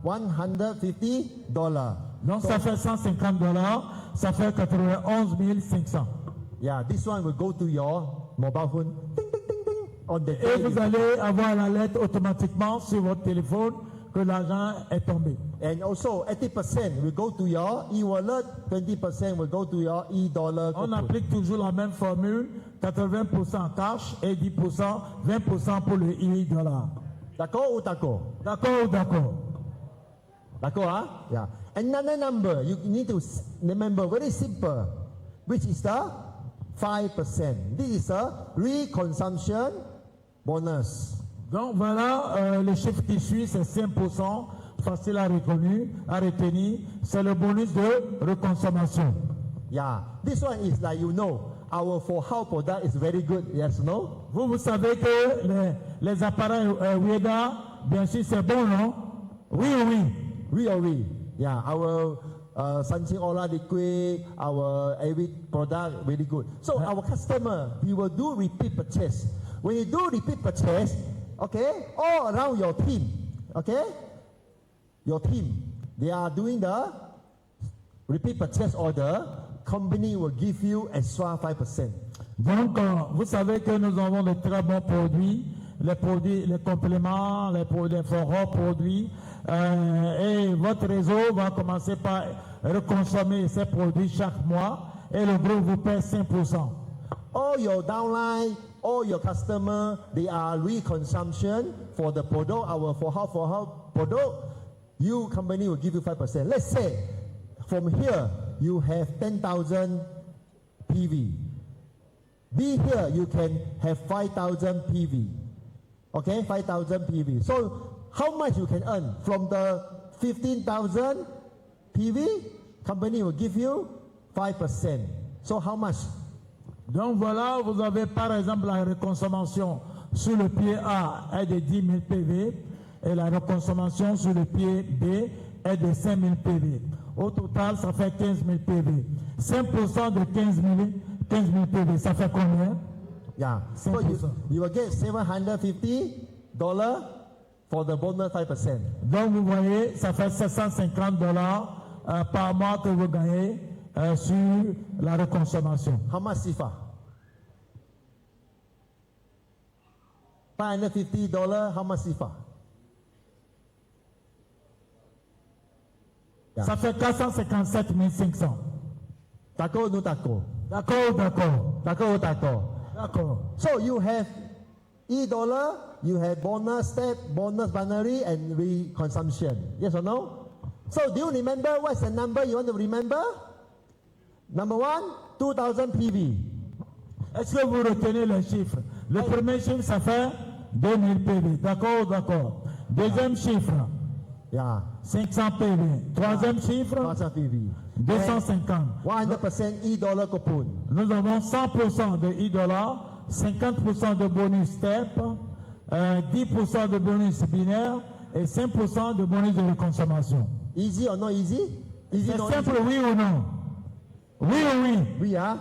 $150. Donc, ça fait $150, ça fait 91 500. Yeah, this one will go to your mobile phone. Ding, ding, ding, ding, on the Et day. vous allez avoir la lettre automatiquement sur votre téléphone que l'argent est tombé. And also, 80% will go to your e-wallet, 20% will go to your e-dollar. On coupon. applique toujours la même formule, 80% cash et 10%, 20% pour le e-dollar. D'accord ou d'accord? D'accord ou d'accord? D'accord, huh? Yeah. Another number you need to remember, very simple, which is the 5%. This is a reconsumption bonus. Donc voilà, le chiffre qui suit, c'est 5%, facile à retenir, c'est le bonus de reconsommation. Yeah, this one is like our for how product is very good. Yes, no? Vous savez que les appareils WEDA, bien sûr, c'est bon, non? Oui, oui. We. Yeah, our Sanching Aura liquid, our every product very good. So our customer, he will do repeat purchase. When you do repeat purchase, okay, all around your team, okay, your team, they are doing the repeat purchase order. Company will give you extra 5%. Donc, vous savez que nous avons de très bons produits, les compléments, les forts produits, et votre réseau va commencer par reconsommer ces produits chaque mois, et le groupe vous paie 5%. All your downline, all your customers, they are reconsumption for the product, our for how product. You company will give you 5%. Let's say from here you have 10,000 PV. Be here you can have 5,000 PV. Okay, 5,000 PV. So how much you can earn from the 15,000 PV? Company will give you 5%. So how much? Donc voilà, vous avez par exemple la reconsommation sur le pied A est de 10 000 PV et la reconsommation sur le pied B est de 5 000 PV. Au total, ça fait 15 000 PV. 5% de 15 000 PV, ça fait combien? Yeah. So you will get $750 for the bonus 5%. Donc vous voyez, ça fait $750 par mois que vous gagnez sur la reconsommation. How much SIFA? $550, how much SIFA? Yeah. Ça fait 457 500. D'accord ou non d'accord? D'accord, d'accord. D'accord ou d'accord? D'accord. So you have $, you have bonus step, bonus binary, and reconsumption. Yes or no? So do you remember what's the number you want to remember? Number 1, 2,000 PV. Est-ce que vous retenez les chiffres? Le premier chiffre, ça fait 2000 PV. D'accord, d'accord. Deuxième chiffre, Yeah. 500 PV. Troisième chiffre, 2,000 PV. 250. 100% $, coupon. Nous avons 100% de $, 50% de bonus step, 10% de bonus binaire et 5% de bonus de consommation. Easy or not easy? Easy C'est not simple, easy? oui ou non? Oui ou oui? We are.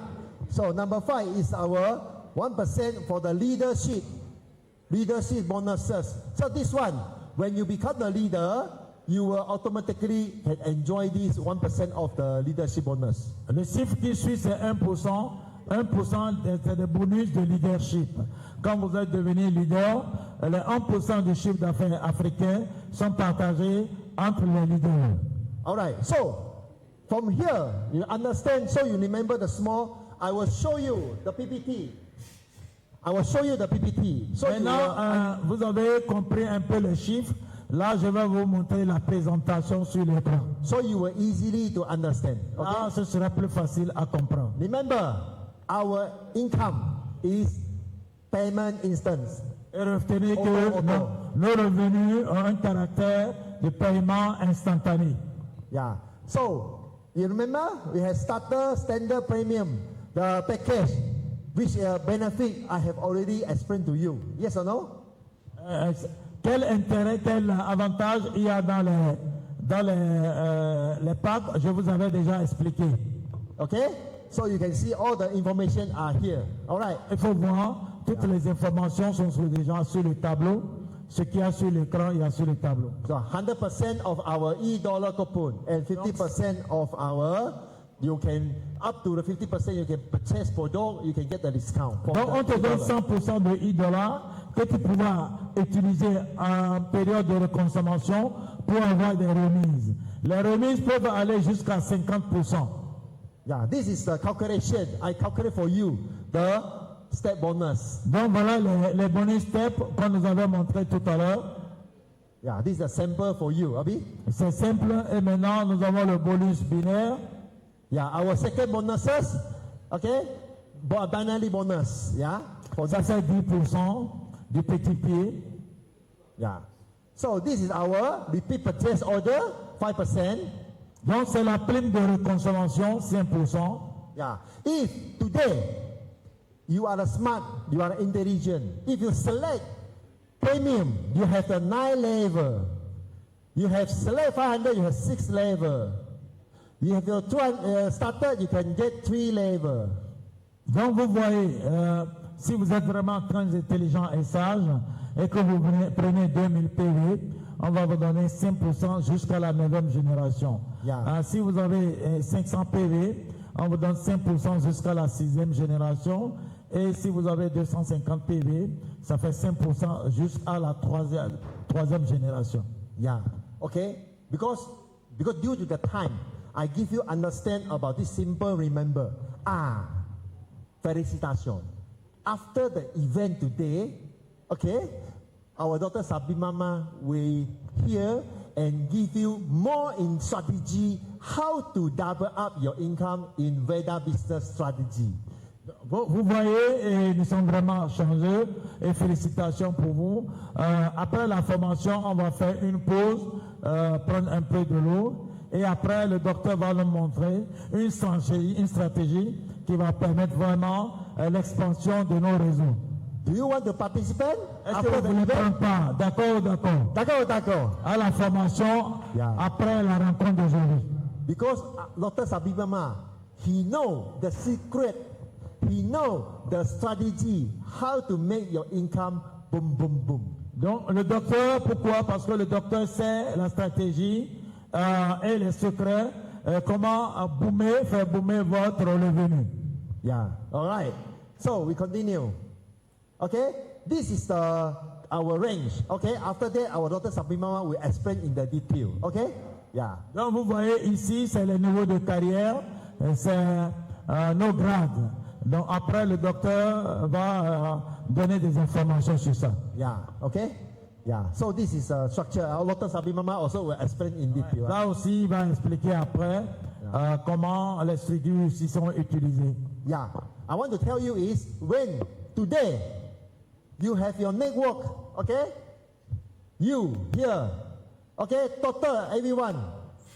So number 5 is our 1% for the leadership bonuses. So this one, when you become the leader, you will automatically can enjoy this 1% of the leadership bonus. Le chiffre qui suit, c'est 1%. 1% c'est des bonus de leadership. Quand vous êtes devenu leader, les 1% du chiffre d'affaires africain sont partagés entre les leaders. All right. So from here, you understand. So you remember the small. I will show you the PPT. I will show you the PPT. So maintenant, vous avez compris un peu les chiffres. Là, je vais vous montrer la présentation sur l'écran. So you will easily to understand. Okay? Là, ce sera plus facile à comprendre. Remember, our income is payment instance. Et retenez que nos revenus ont un caractère de paiement instantané. Yeah. So you remember we have starter, standard, premium, the package, which benefit I have already explained to you. Yes or no? Quel intérêt, quel avantage il y a dans les packs, je vous avais déjà expliqué. Okay? So you can see all the information are here. All right. Il faut voir, toutes les informations sont déjà sur le tableau. Ce qu'il y a sur l'écran, il y a sur le tableau. So 100% of our $, coupon and 50% of our, you can, up to the 50% you can purchase product, you can get the discount. Donc on te donne 100% de $, que tu pourras utiliser en période de reconsommation pour avoir des remises. Les remises peuvent aller jusqu'à 50%. Yeah, this is the calculation. I calculate for you the step bonus. Donc voilà les bonus step qu'on nous avait montré tout à l'heure. Yeah, this is a sample for you, Abi. C'est simple et maintenant nous avons le bonus binaire. Yeah, our second bonuses, okay, binary bonus, yeah. Ça fait 10% du petit pied. Yeah. So this is our repeat purchase order, 5%. Donc c'est la prime de reconsommation, 5%. Yeah. If today you are smart, you are intelligent, if you select premium, you have a 9 level. You have select 500, you have 6 level. You have your 200 starter, you can get 3 level. Donc vous voyez, si vous êtes vraiment très intelligent et sage et que vous prenez 2000 PV, on va vous donner 5% jusqu'à la 9e génération. Yeah. Si vous avez 500 PV, on vous donne 5% jusqu'à la 6e génération Et si vous avez 250 PV, ça fait 5% jusqu'à la troisième génération. Yeah. Okay. Because due to the time, I give you understand about this simple remember. Félicitations. After the event today, okay, our daughter Sabi Mama will here and give you more in strategy how to double up your income in Veda business strategy. Vous voyez, et nous sommes vraiment changés et félicitations pour vous. Après la formation, on va faire une pause, prendre un peu de l'eau et après le docteur va nous montrer une stratégie qui va permettre vraiment l'expansion de nos réseaux. Do you want to participate? Est-ce que vous voulez prendre part? D'accord. À la formation, après la rencontre d'aujourd'hui. Because Dr. Sabi Mama, he know the secret, he know the strategy, how to make your income boom, boom, boom. Donc le docteur, pourquoi? Parce que le docteur sait la stratégie et les secrets, comment faire boomer votre revenu. Yeah, all right. So we continue. Okay, this is our range. Okay, after that, our Dr. Sabi Mama will explain in the detail. Okay, yeah. Donc vous voyez ici, c'est le niveau de carrière, c'est nos grades. Donc après, le docteur va donner des informations sur ça. Yeah, okay. Yeah, so this is a structure. Our Dr. Sabi Mama also will explain in detail. Là aussi, il va expliquer après comment les structures ici sont utilisées. Yeah, I want to tell you is when today you have your network, okay? You here, okay? Total everyone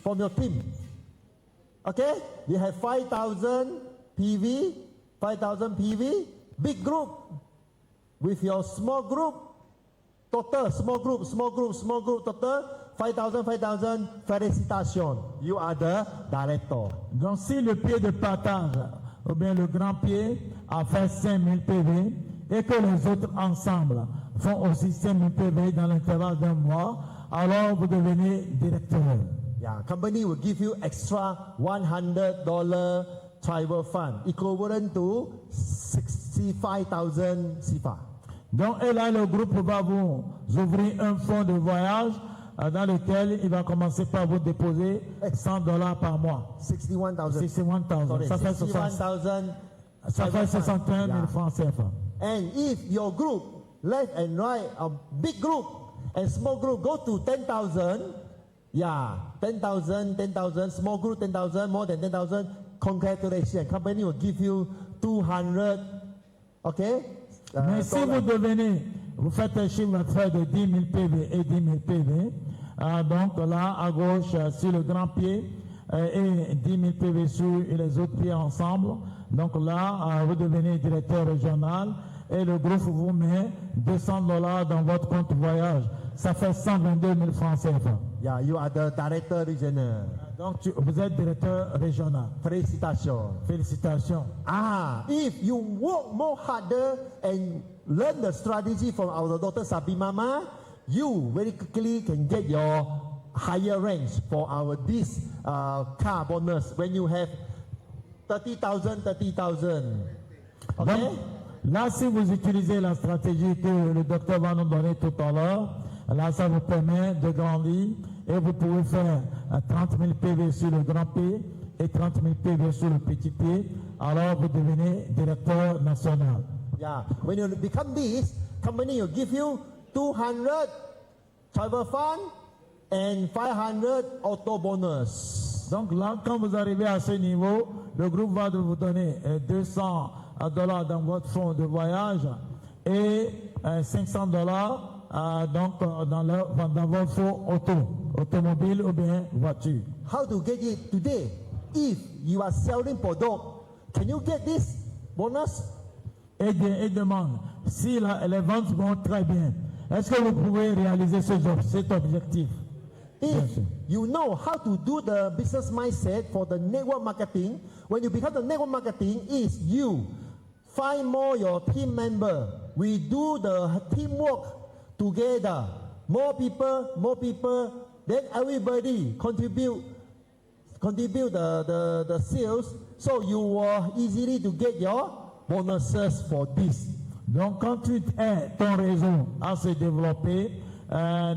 from your team, okay? You have 5,000 PV, big group with your small group. Total, small group, total, 5,000, félicitations. You are the director. Donc, si le pied de partage, ou bien le grand pied, a fait 5,000 PV, et que les autres ensemble font aussi 5,000 PV dans l'intervalle d'un mois, alors vous devenez directeur. Yeah, company will give you extra $100 tribal fund, equivalent to 65,000 CFA. Donc, et là, le groupe va vous ouvrir un fonds de voyage dans lequel il va commencer par vous déposer $100 par mois. 61,000. 61,000. Ça fait 61 000 francs CFA. And if your group, left and right, a big group and small group go to 10,000, yeah, 10,000, small group 10,000, more than 10,000, congratulations. Company will give you 200, okay? Mais si vous faites un chiffre d'affaires de 10 000 PV et 10 000 PV, donc là, à gauche, sur le grand pied, et 10 000 PV sur les autres pieds ensemble, donc là, vous devenez directeur régional et le groupe vous met $200 dans votre compte voyage. Ça fait 122 000 francs CFA. Yeah, you are the director regional. Donc, vous êtes directeur régional. Félicitations. If you work more harder and learn the strategy from our daughter Sabi Mama, you very quickly can get your higher range for this car bonus when you have 30,000. Okay? Donc, là, si vous utilisez la stratégie que le docteur va nous donner tout à l'heure, là, ça vous permet de grandir et vous pouvez faire 30 000 PV sur le grand pied et 30 000 PV sur le petit pied. Alors, vous devenez directeur national. Yeah, when you become this, company will give you 200 travel fund and 500 auto bonus. Donc là, quand vous arrivez à ce niveau, le groupe va vous donner $200 dans votre fonds de voyage et $500 donc dans votre fonds automobile ou bien voiture. How to get it today? If you are selling product, can you get this bonus? Et demande, si les ventes vont très bien, est-ce que vous pouvez réaliser cet objectif? If you know how to do the business mindset for the network marketing, when you become the network marketing, is you find more your team member. We do the teamwork together. More people, then everybody contribute the sales, so you will easily to get your bonuses for this. Donc, quand ton réseau à se développer,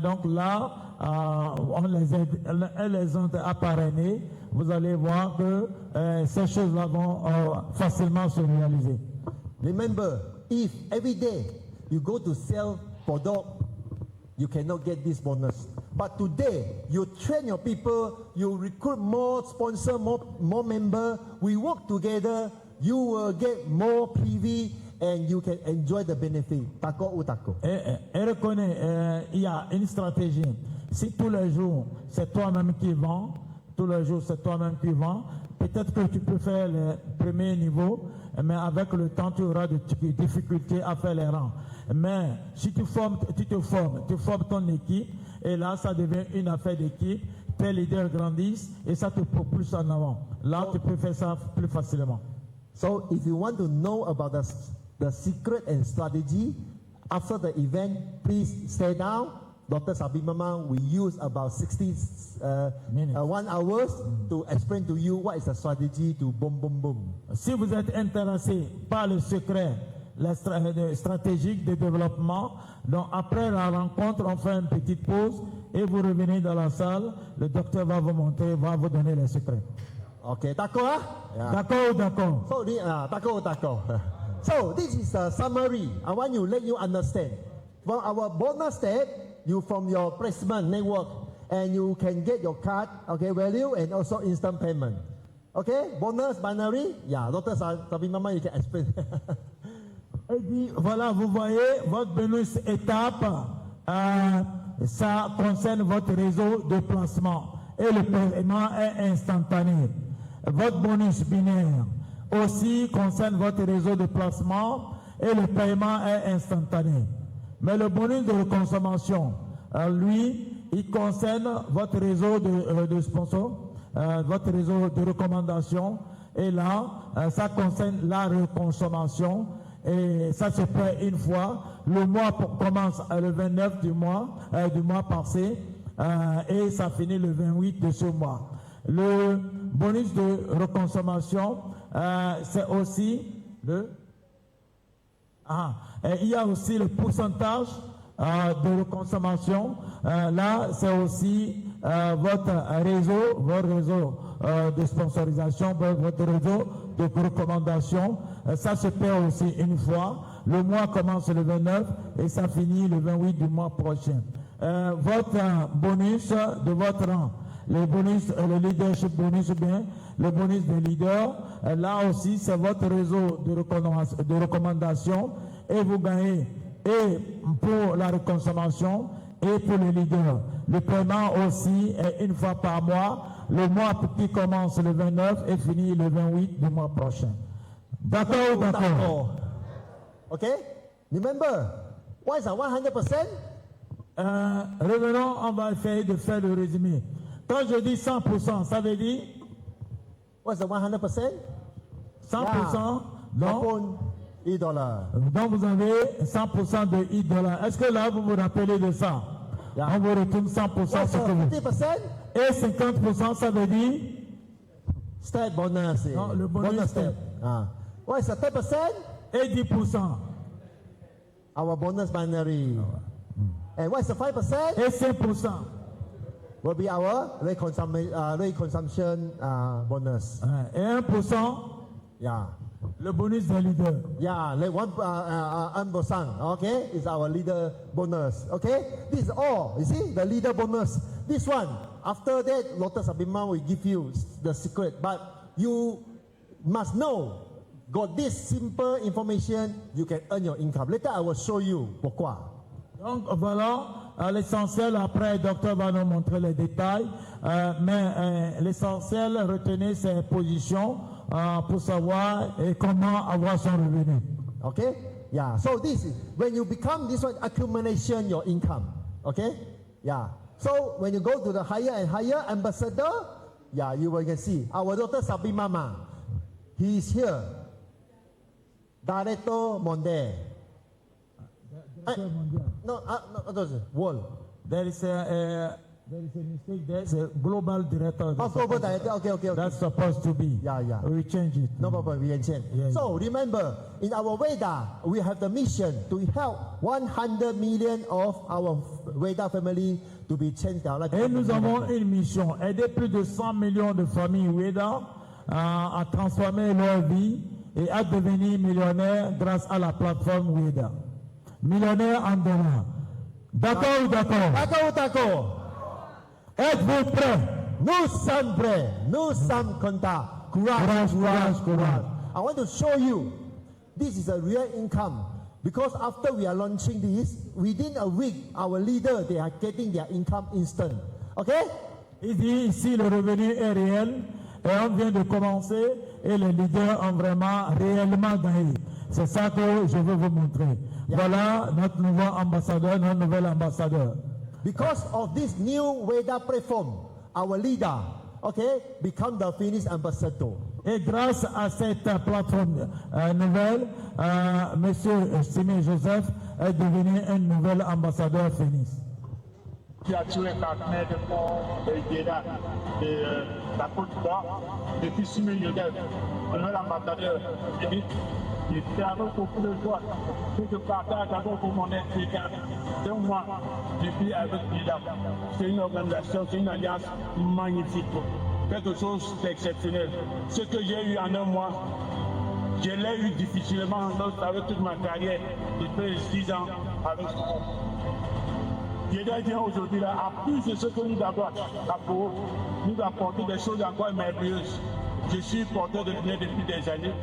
donc là, on les aide, elles les ont à parrainer. Vous allez voir que ces choses-là vont facilement se réaliser. Remember, if every day you go to sell product, you cannot get this bonus. But today, you train your people, you recruit more sponsors, more members, we work together, you will get more PV and you can enjoy the benefit. Tako ou tako. Et reconnais, il y a une stratégie. Si tous les jours, c'est toi-même qui vends, tous les jours, c'est toi-même qui vends, peut-être que tu peux faire le premier niveau, mais avec le temps, tu auras des difficultés à faire les rangs. Mais si tu te formes ton équipe, et là, ça devient une affaire d'équipe, tes leaders grandissent, et ça te propulse en avant. Là, tu peux faire ça plus facilement. So, if you want to know about the secret and strategy, after the event, please stay down. Dr. Sabi Mama will use about 1 hour to explain to you what is the strategy to boom, boom, boom. Si vous êtes intéressé par le secret, la stratégique de développement, donc après la rencontre, on fait une petite pause et vous revenez dans la salle. Le docteur va vous montrer, va vous donner les secrets. Okay, d'accord? Yeah. D'accord ou d'accord? So, d'accord. So, this is a summary. I want to let you understand. From our bonus step, you from your placement network, and you can get your card, okay, value, and also instant payment. Okay, bonus binary. Yeah, Dr. Sabi Mama, you can explain. Et dit, voilà, vous voyez, votre bonus étape, ça concerne votre réseau de placement. Et le paiement est instantané. Votre bonus binaire aussi concerne votre réseau de placement et le paiement est instantané. Mais le bonus de consommation, lui, il concerne votre réseau de sponsors, votre réseau de recommandations. Et là, ça concerne la reconsommation. Et ça se fait une fois. Le mois commence le 29 du mois passé et ça finit le 28 de ce mois. Le bonus de reconsommation, c'est aussi il y a aussi le pourcentage de reconsommation. Là, c'est aussi votre réseau de sponsorisation, votre réseau de recommandation. Ça se paie aussi une fois. Le mois commence le 29 et ça finit le 28 du mois prochain. Votre bonus de votre rang, le leadership bonus, bien, le bonus de leader, là aussi c'est votre réseau de recommandation et vous gagnez et pour la reconsommation et pour le leader. Le paiement aussi est une fois par mois, le mois qui commence le 29 et finit le 28 du mois prochain. D'accord ou d'accord? Okay? Remember, what is a 100%? Revenons, on va essayer de faire le résumé. Quand je dis 100%, ça veut dire? What's the 100%? 100%, donc, $1. Donc vous avez 100% de $. Est-ce que là vous vous rappelez de ça? Yeah. On vous retourne 100% What's ce que vous... 50%? Et 50% ça veut dire? Step bonus. Non, le bonus step. What is the 10%? Et 10%. Our bonus binary. And what is the 5%? Et 5%. Will be our reconsumption bonus. Et 1%, Yeah. le bonus des leaders. Yeah, like 1%, okay, is our leader bonus, okay? This is all, you see, the leader bonus. This one, after that, Lotus Abima will give you the secret, but you must know, got this simple information, you can earn your income. Later, I will show you pourquoi. Donc voilà, l'essentiel, après, le docteur va nous montrer les détails, mais l'essentiel, retenez ses positions pour savoir comment avoir son revenu. Okay? Yeah, so this is, when you become this one, accumulation your income. Okay? Yeah. So when you go to the higher and higher ambassador, yeah, you will can see. Our Dr. Sabi Mama, he is here. Director Monde. No, world. There is There is a mistake. There's a global director. Oh, global director. Okay. That's supposed to be. Yeah. We change it. No problem, we can change. Yeah, So remember, in our Veda, we have the mission to help 100 million of our Veda family to be changed down. Et nous avons une mission, aider plus de 100 millions de familles Weda à transformer leur vie et à devenir millionnaires grâce à la plateforme Weda. Millionnaires en dollars. D'accord ou d'accord? D'accord. Êtes-vous prêts? Nous sommes prêts. Nous sommes contents. Courage. I want to show you, this is a real income. Because after we are launching this, within a week, our leader, they are getting their income instant. Okay? Il dit ici le revenu est réel et on vient de commencer et les leaders ont vraiment réellement gagné. C'est ça que je veux vous montrer. Voilà notre nouveau ambassadeur, notre nouvel ambassadeur. Because of this new Veda platform, our leader, become the Phoenix ambassador. Et grâce à cette plateforme nouvelle, Monsieur Simé Joseph est devenu un nouvel ambassadeur Phoenix. Qui a tous les partenaires de pont de la Côte d'Ivoire, depuis Simé Joseph, le nouvel ambassadeur Phoenix. C'est avec beaucoup de joie que je partage avec vous mon expérience. Donc moi, je suis avec Dida. C'est une organisation, c'est une alliance magnifique. Quelque chose d'exceptionnel. Ce que j'ai eu en un mois, je l'ai eu difficilement avec toute ma carrière depuis 6 ans avec Dida vient aujourd'hui là, à plus de ce que nous avons à nous apporter des choses encore merveilleuses. Je suis porteur de lunettes depuis des années.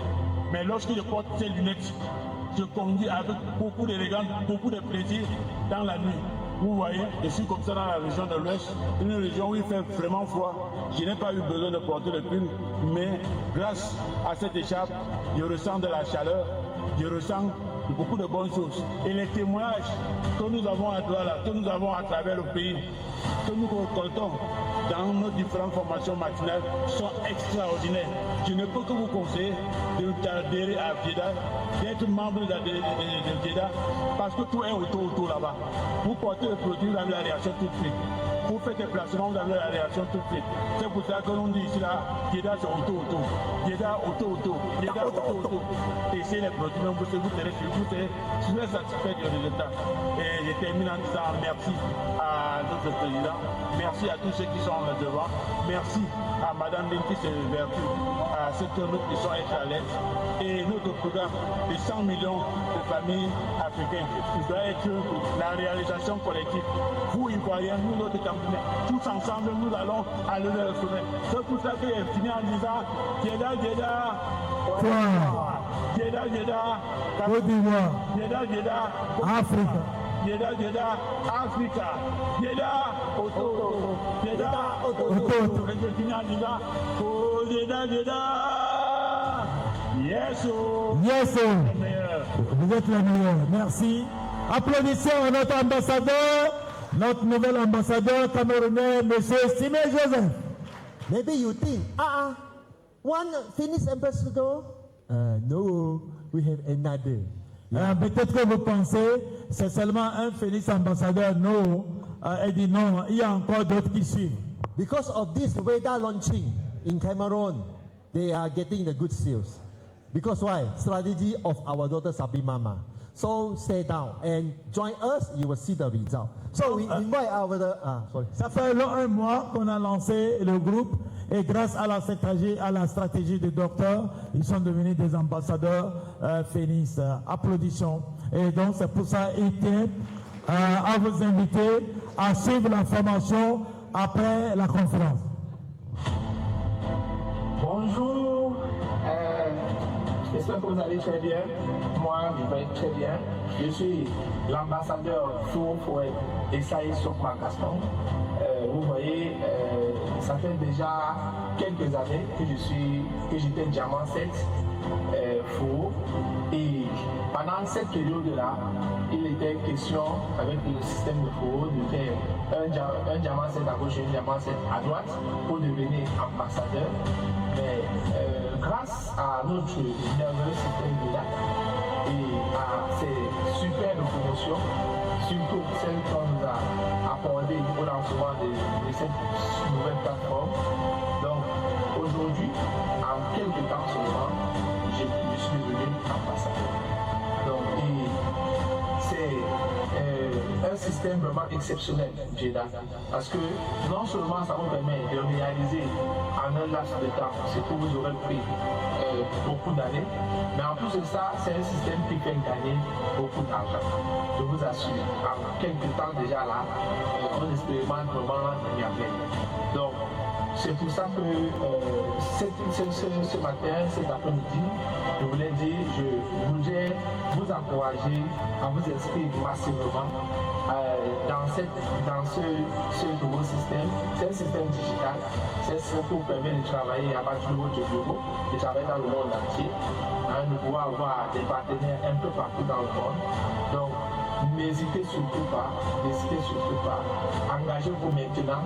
Mais lorsque je porte ces lunettes, je conduis avec beaucoup d'élégance, beaucoup de plaisir dans la nuit. Vous voyez, je suis comme ça dans la région de l'Ouest, une région où il fait vraiment froid. Je n'ai pas eu besoin de porter le pull, mais grâce à cette écharpe, je ressens de la chaleur, je ressens beaucoup de bonnes choses. Et les témoignages que nous avons à Douala, que nous avons à travers le pays, que nous récoltons dans nos différentes formations matinales sont extraordinaires. Je ne peux que vous conseiller d'adhérer à Vieda, d'être membre de Vieda, parce que tout est autour là-bas. Vous portez le produit, vous avez la réaction tout de suite. Vous faites des placements, vous avez la réaction tout de suite. C'est pour ça que l'on dit ici là, Vieda c'est autour. Vieda autour. Essayez les produits, vous serez très satisfait du résultat. Et je termine en disant merci à notre président, merci à tous ceux qui sont devant, merci à Madame Linky Vertu, à ceux qui sont à l'aise. Et notre programme de 100 millions de familles africaines, il doit être la réalisation collective. Vous, Ivoiriens, nous, notre Camerounais, tous ensemble, nous allons aller vers le sommet. C'est pour ça que j'ai fini en disant Vieda, Côte d'Ivoire, Afrique. Vieda, Africa. Vieda, Auto. Yes, Vous êtes le meilleur. Merci. Applaudissons à notre ambassadeur, notre nouvel ambassadeur camerounais, M. Simé Joseph. Maybe you think, one Phoenix ambassador? No, we have another. Peut-être que vous pensez, c'est seulement un Phoenix ambassadeur. Non, elle dit non, il y a encore d'autres qui suivent. Because of this Veda launching in Cameroon, they are getting the good sales. Because why? Strategy of our daughter Sabi Mama. So stay down and join us, you will see the result. So we invite Ça fait un mois qu'on a lancé le groupe et grâce à la stratégie des docteurs, ils sont devenus des ambassadeurs Phoenix. Applaudissons. Et donc c'est pour ça qu'il tient à vous inviter à suivre la formation après la conférence. Bonjour. J'espère que vous allez très bien. Moi, je vais très bien. Je suis l'ambassadeur Fouet et Saïd Sokma Gaston. Vous voyez, ça fait déjà quelques années que j'étais diamant 7 faux. Et pendant cette période-là, il était question avec le système de faux de faire un diamant 7 à gauche et un diamant 7 à droite pour devenir ambassadeur. Mais grâce à notre nerveux système de là, et à ces super promotions, surtout celles qu'on nous a accordées au lancement de cette nouvelle plateforme. Donc aujourd'hui, en quelques temps seulement, je suis devenu ambassadeur. Donc, c'est un système vraiment exceptionnel, JEDA, parce que non seulement ça vous permet de réaliser en un laps de temps ce que vous aurez pris beaucoup d'années, mais en plus de ça, c'est un système qui fait gagner beaucoup d'argent. Je vous assure, en quelques temps déjà là, on expérimente vraiment une merveille. Donc, c'est pour ça que ce matin, cet après-midi, je voulais dire, je voulais vous encourager à vous inscrire massivement dans ce nouveau système. C'est un système digital, c'est ce qui vous permet de travailler à partir de votre bureau, de travailler dans le monde entier, de pouvoir avoir des partenaires un peu partout dans le monde. Donc, n'hésitez surtout pas, engagez-vous maintenant,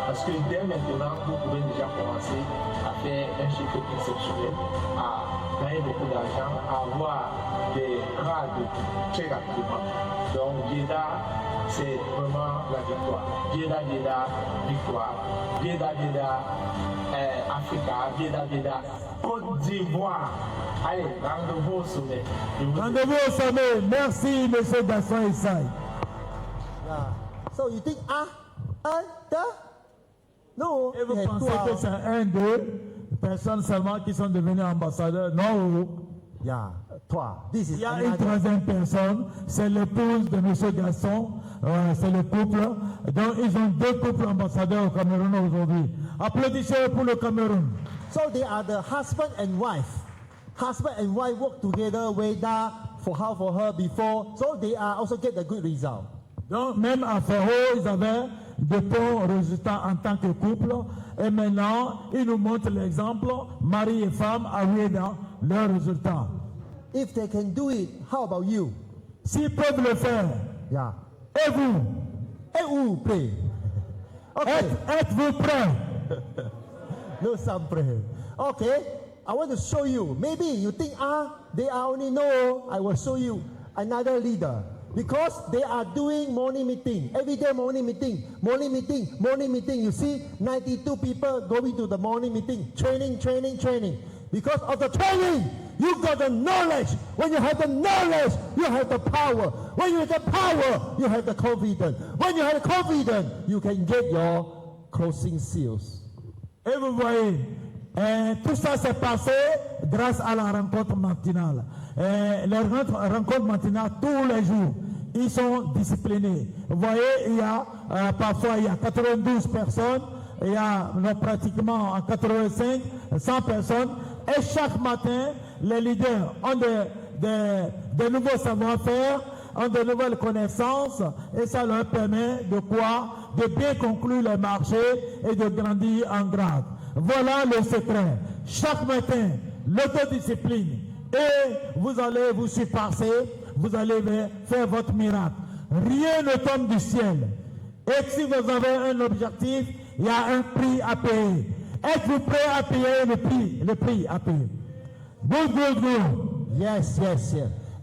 parce que dès maintenant, vous pouvez déjà commencer à faire un chiffre exceptionnel, à gagner beaucoup d'argent, à avoir des grades très rapidement. Donc, JEDA, c'est vraiment la victoire. JEDA, victoire. JEDA, Africa, JEDA, Côte d'Ivoire. Allez, rendez-vous au sommet. Rendez-vous au sommet. Merci, M. Gaston Essaï. Yeah. So you think No. Et vous pensez que c'est un, deux personnes seulement qui sont devenues ambassadeurs? Non. Yeah, toi. This is Il y a une troisième personne, c'est l'épouse de M. Gaston, c'est le couple. Donc ils ont deux couples ambassadeurs au Cameroun aujourd'hui. Applaudissez pour le Cameroun. So they are the husband and wife. Husband and wife work together, WEDA for her before, so they are also get a good result. Donc même à Ferro, ils avaient de bons résultats en tant que couple. Et maintenant, ils nous montrent l'exemple, mari et femme, à WEDA, leurs résultats. If they can do it, how about you? S'ils peuvent le faire, Yeah. et vous? Et où pray? Okay. Êtes-vous prêts? No, some pray. Okay. I want to show you. Maybe you think, they are only no. I will show you another leader. Because they are doing morning meeting. Every day morning meeting. You see, 92 people going to the morning meeting. Training. Because of the training, you got the knowledge. When you have the knowledge, you have the power. When you have the power, you have the confidence. When you have the confidence, you can get your closing sales. Et vous voyez, tout ça s'est passé grâce à la rencontre matinale. Les rencontres matinales, tous les jours, ils sont disciplinés. Vous voyez, il y a parfois il y a 92 personnes, il y a pratiquement 85, 100 personnes. Et chaque matin, les leaders ont de nouveaux savoir-faire, ont de nouvelles connaissances, et ça leur permet de quoi? De bien conclure les marchés et de grandir en grade. Voilà le secret. Chaque matin, l'autodiscipline. Et vous allez vous surpasser, vous allez faire votre miracle. Rien ne tombe du ciel. Et si vous avez un objectif, il y a un prix à payer. Êtes-vous prêt à payer le prix à payer? Good. Yes.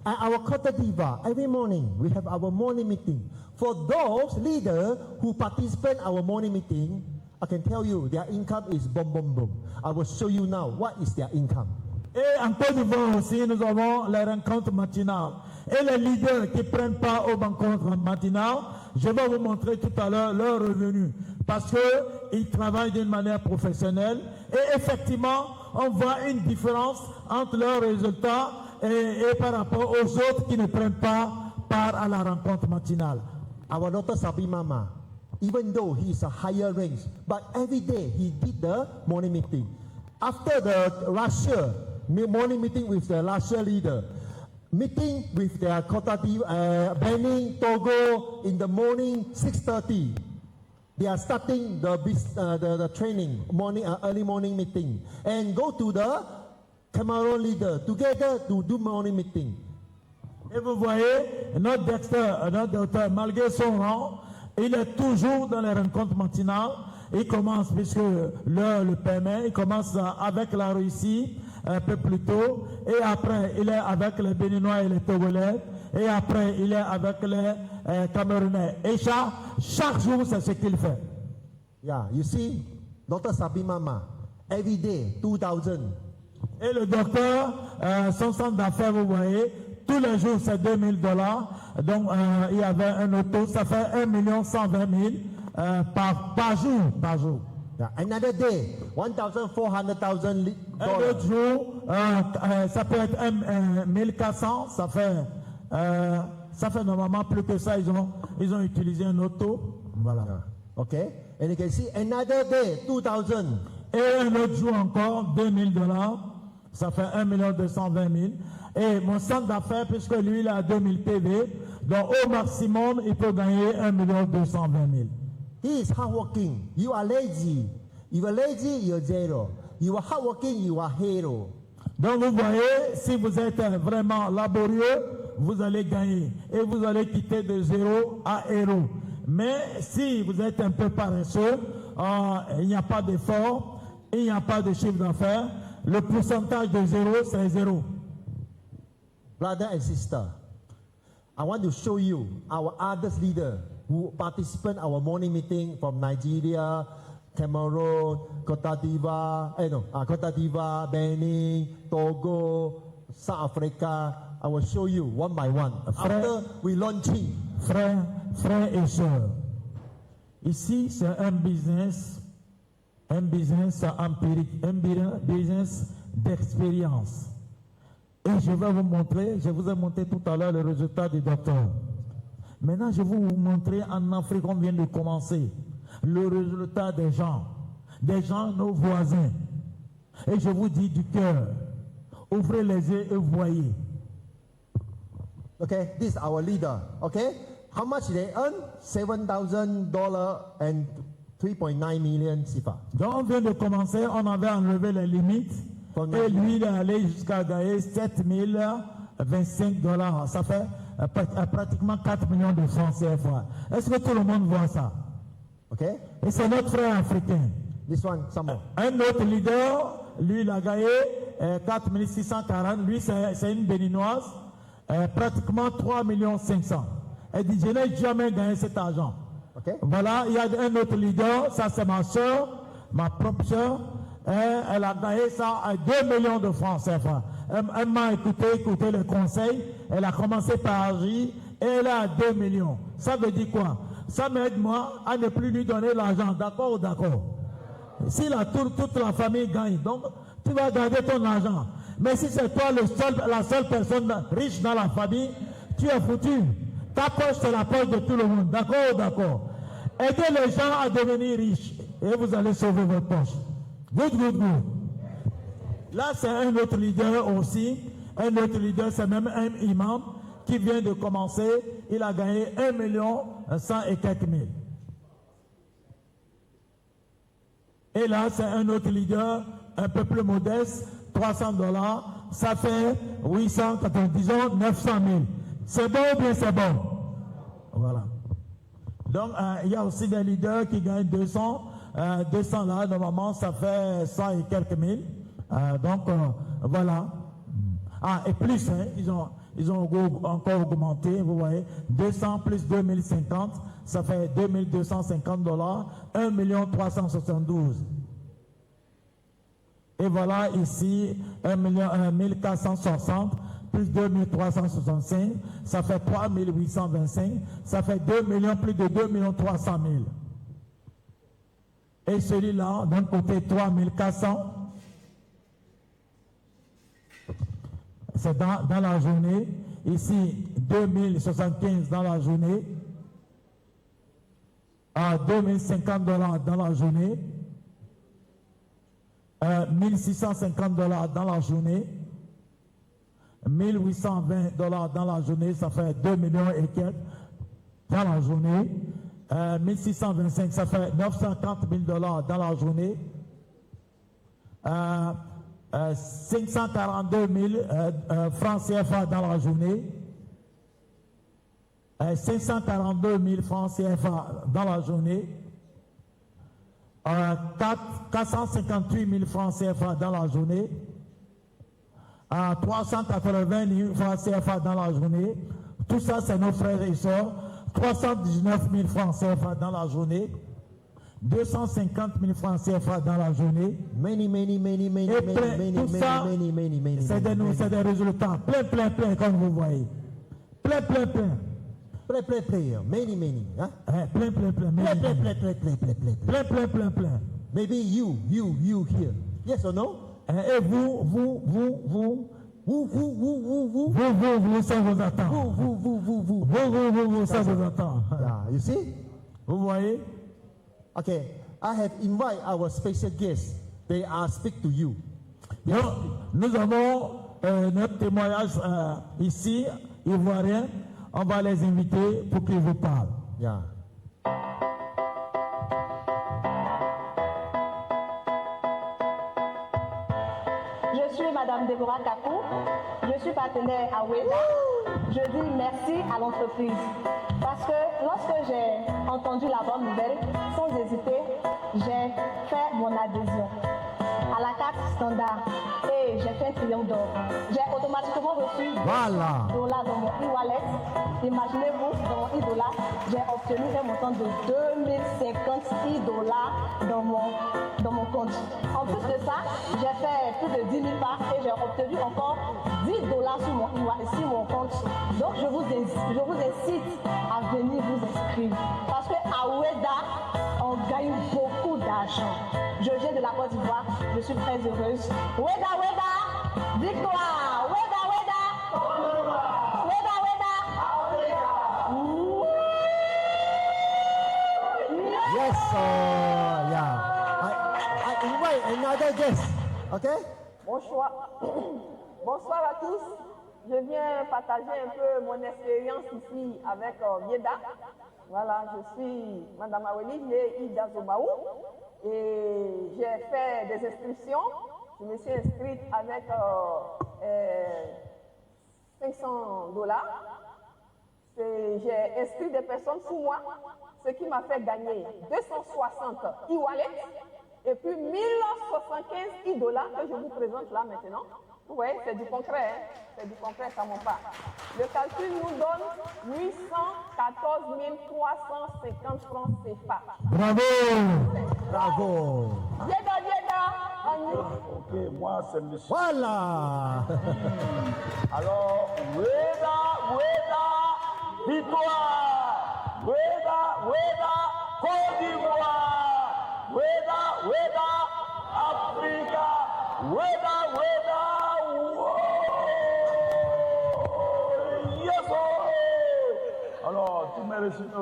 At our Côte d'Ivoire, every morning we have our morning meeting. For those leaders who participate in our morning meeting, I can tell you their income is boom. I will show you now what is their income. Et en Côte d'Ivoire aussi, nous avons les rencontres matinales. Et les leaders qui ne prennent pas aux rencontres matinales, je vais vous montrer tout à l'heure leurs revenus. Parce qu'ils travaillent d'une manière professionnelle. Et effectivement, on voit une différence entre leurs résultats et par rapport aux autres qui ne prennent pas part à la rencontre matinale. Our Dr. Sabi Mama, even though he is a higher rank, but every day he did the morning meeting. After the Russia morning meeting with the Russia leader, meeting with their Benin, Togo in the morning 6:30. They are starting the training early morning meeting and go to the Cameroon leader together to do morning meeting. Et vous voyez, notre docteur, malgré son rang, il est toujours dans les rencontres matinales. Il commence, puisque l'heure le permet, il commence avec la Russie un peu plus tôt. Et après, il est avec les Béninois et les Togolais. Et après, il est avec les Camerounais. Et chaque jour, c'est ce qu'il fait. Yeah, you see, Dr. Sabi Mama, every day, 2,000. Et le docteur, son centre d'affaires, vous voyez, tous les jours, c'est $2,000. Donc, il y avait un auto, ça fait 1,120,000 par jour. Yeah, another day, 1,400,000 Un autre jour, ça peut être 1,400, ça fait normalement plus que ça, ils ont utilisé un auto. Voilà. Okay, and you can see another day, 2,000. Et un autre jour encore, $2,000, ça fait 1,220,000. Et mon centre d'affaires, puisque lui, il a 2,000 PV, donc au maximum, il peut gagner 1,220,000. He is hardworking. You are lazy. You are lazy, you are zero. You are hardworking, you are hero. Donc vous voyez, si vous êtes vraiment laborieux, vous allez gagner. Et vous allez quitter de 0 à héros. Mais si vous êtes un peu paresseux, il n'y a pas d'effort, il n'y a pas de chiffre d'affaires, le pourcentage de 0, c'est 0. Brother and sister, I want to show you our others leader who participate in our morning meeting from Nigeria, Cameroon, Cote d'Ivoire, Benin, Togo, South Africa. I will show you one by one. After we launching. Frères et sœurs, ici c'est un business empirique, un business d'expérience. Et je vais vous montrer, je vous ai montré tout à l'heure le résultat du docteur. Maintenant, je vais vous montrer en Afrique, on vient de commencer, le résultat des gens, nos voisins. Et je vous dis du cœur, ouvrez les yeux et voyez. Okay, this is our leader. Okay, how much they earn? $7,000 and 3.9 million CFA. Donc, on vient de commencer, on avait enlevé les limites. Et lui, il est allé jusqu'à gagner $7,025. Ça fait pratiquement 4 millions de francs CFA. Est-ce que tout le monde voit ça? Okay. Et c'est notre frère africain. This one, some more. Un autre leader, lui, il a gagné 4,640. Lui, c'est une béninoise. Pratiquement 3,500,000. Elle dit, je n'ai jamais gagné cet argent. Okay. Voilà, il y a un autre leader, ça c'est ma soeur, ma propre soeur. Elle a gagné ça à 2 millions de francs CFA. Elle m'a écouté les conseils. Elle a commencé par agir et elle est à 2 millions. Ça veut dire quoi? Ça m'aide moi à ne plus lui donner l'argent. D'accord ou d'accord? Si toute la famille gagne, donc tu vas garder ton argent. Mais si c'est toi la seule personne riche dans la famille, tu es foutu. Ta poche, c'est la poche de tout le monde. D'accord ou d'accord? Aidez les gens à devenir riches et vous allez sauver votre poche. Good. Là, c'est un autre leader aussi. Un autre leader, c'est même un imam qui vient de commencer. Il a gagné 1,100,000 et quelques mille. Et là, c'est un autre leader un peu plus modeste, $300. Ça fait 890, 900,000. C'est bon ou bien c'est bon? Voilà. Donc, il y a aussi des leaders qui gagnent 200. 200 là, normalement, ça fait 100 et quelques mille. Donc, voilà. Et plus, hein, ils ont encore augmenté, vous voyez. 200 plus 2050, ça fait $2,250, 1,372,000. Et voilà ici, 1,460 plus 2,365, ça fait 3,825, ça fait 2 millions, plus de 2,300,000. Et celui-là, d'un côté 3,400, c'est dans la journée. Ici, 2,075 dans la journée. $2,050 dans la journée. $1,650 dans la journée. $1,820 dans la journée, ça fait 2 millions et quelques dans la journée. 1,625, ça fait $940,000 dans la journée. 542,000 francs CFA dans la journée. 542,000 francs CFA dans la journée. 458,000 francs CFA dans la journée. à 380 000 francs CFA dans la journée. Tout ça, c'est nos frères et sœurs. 319 000 francs CFA dans la journée. 250 000 francs CFA dans la journée. Many, C'est des résultats plein, comme vous voyez. Plein. Many. Huh? Plein. Maybe you here. Yes or no? Et vous, ça vous attend. Vous, ça vous attend. Yeah, you see? Vous voyez? Okay, I have invited our special guests. They are speak to you. Nous avons notre témoignage ici, ivoirien. On va les inviter pour qu'ils vous parlent. Yeah. Je suis Madame Deborah Kakou, je suis partenaire à WEDA. Je dis merci à l'entreprise parce que lorsque j'ai entendu la bonne nouvelle, sans hésiter, j'ai fait mon adhésion à la carte standard et j'ai fait un triangle d'or. J'ai automatiquement reçu $10 dans mon e-wallet. Imaginez-vous, dans mon e-dollar, j'ai obtenu un montant de 2050 e-dollars dans mon compte. En plus de ça, j'ai fait plus de 10 000 pas et j'ai obtenu encore $10 sur mon e-wallet, sur mon compte. Donc je vous incite à venir vous inscrire parce qu'à WEDA, on gagne beaucoup d'argent. Je viens de la Côte d'Ivoire, je suis très heureuse. WEDA, victoire! WEDA! Yes, yeah. I invite another guest. Okay? Bonsoir à tous. Je viens partager un peu mon expérience ici avec WEDA. Voilà, je suis Madame Aweli, née Ida Zobaou. Et j'ai fait des inscriptions. Je me suis inscrite avec $500. J'ai inscrit des personnes sous moi, ce qui m'a fait gagner 260 e-wallets et puis 1075 e-dollars que je vous présente là maintenant. Vous voyez, c'est du concret, hein? C'est du concret, ça monte pas. Le calcul nous donne 814 350 francs CFA. Bravo. Dieda. Ok, moi c'est monsieur. Voilà. Alors, WEDA, victoire! WEDA, Côte d'Ivoire! WEDA, Africa! WEDA, yes! Alors, tous mes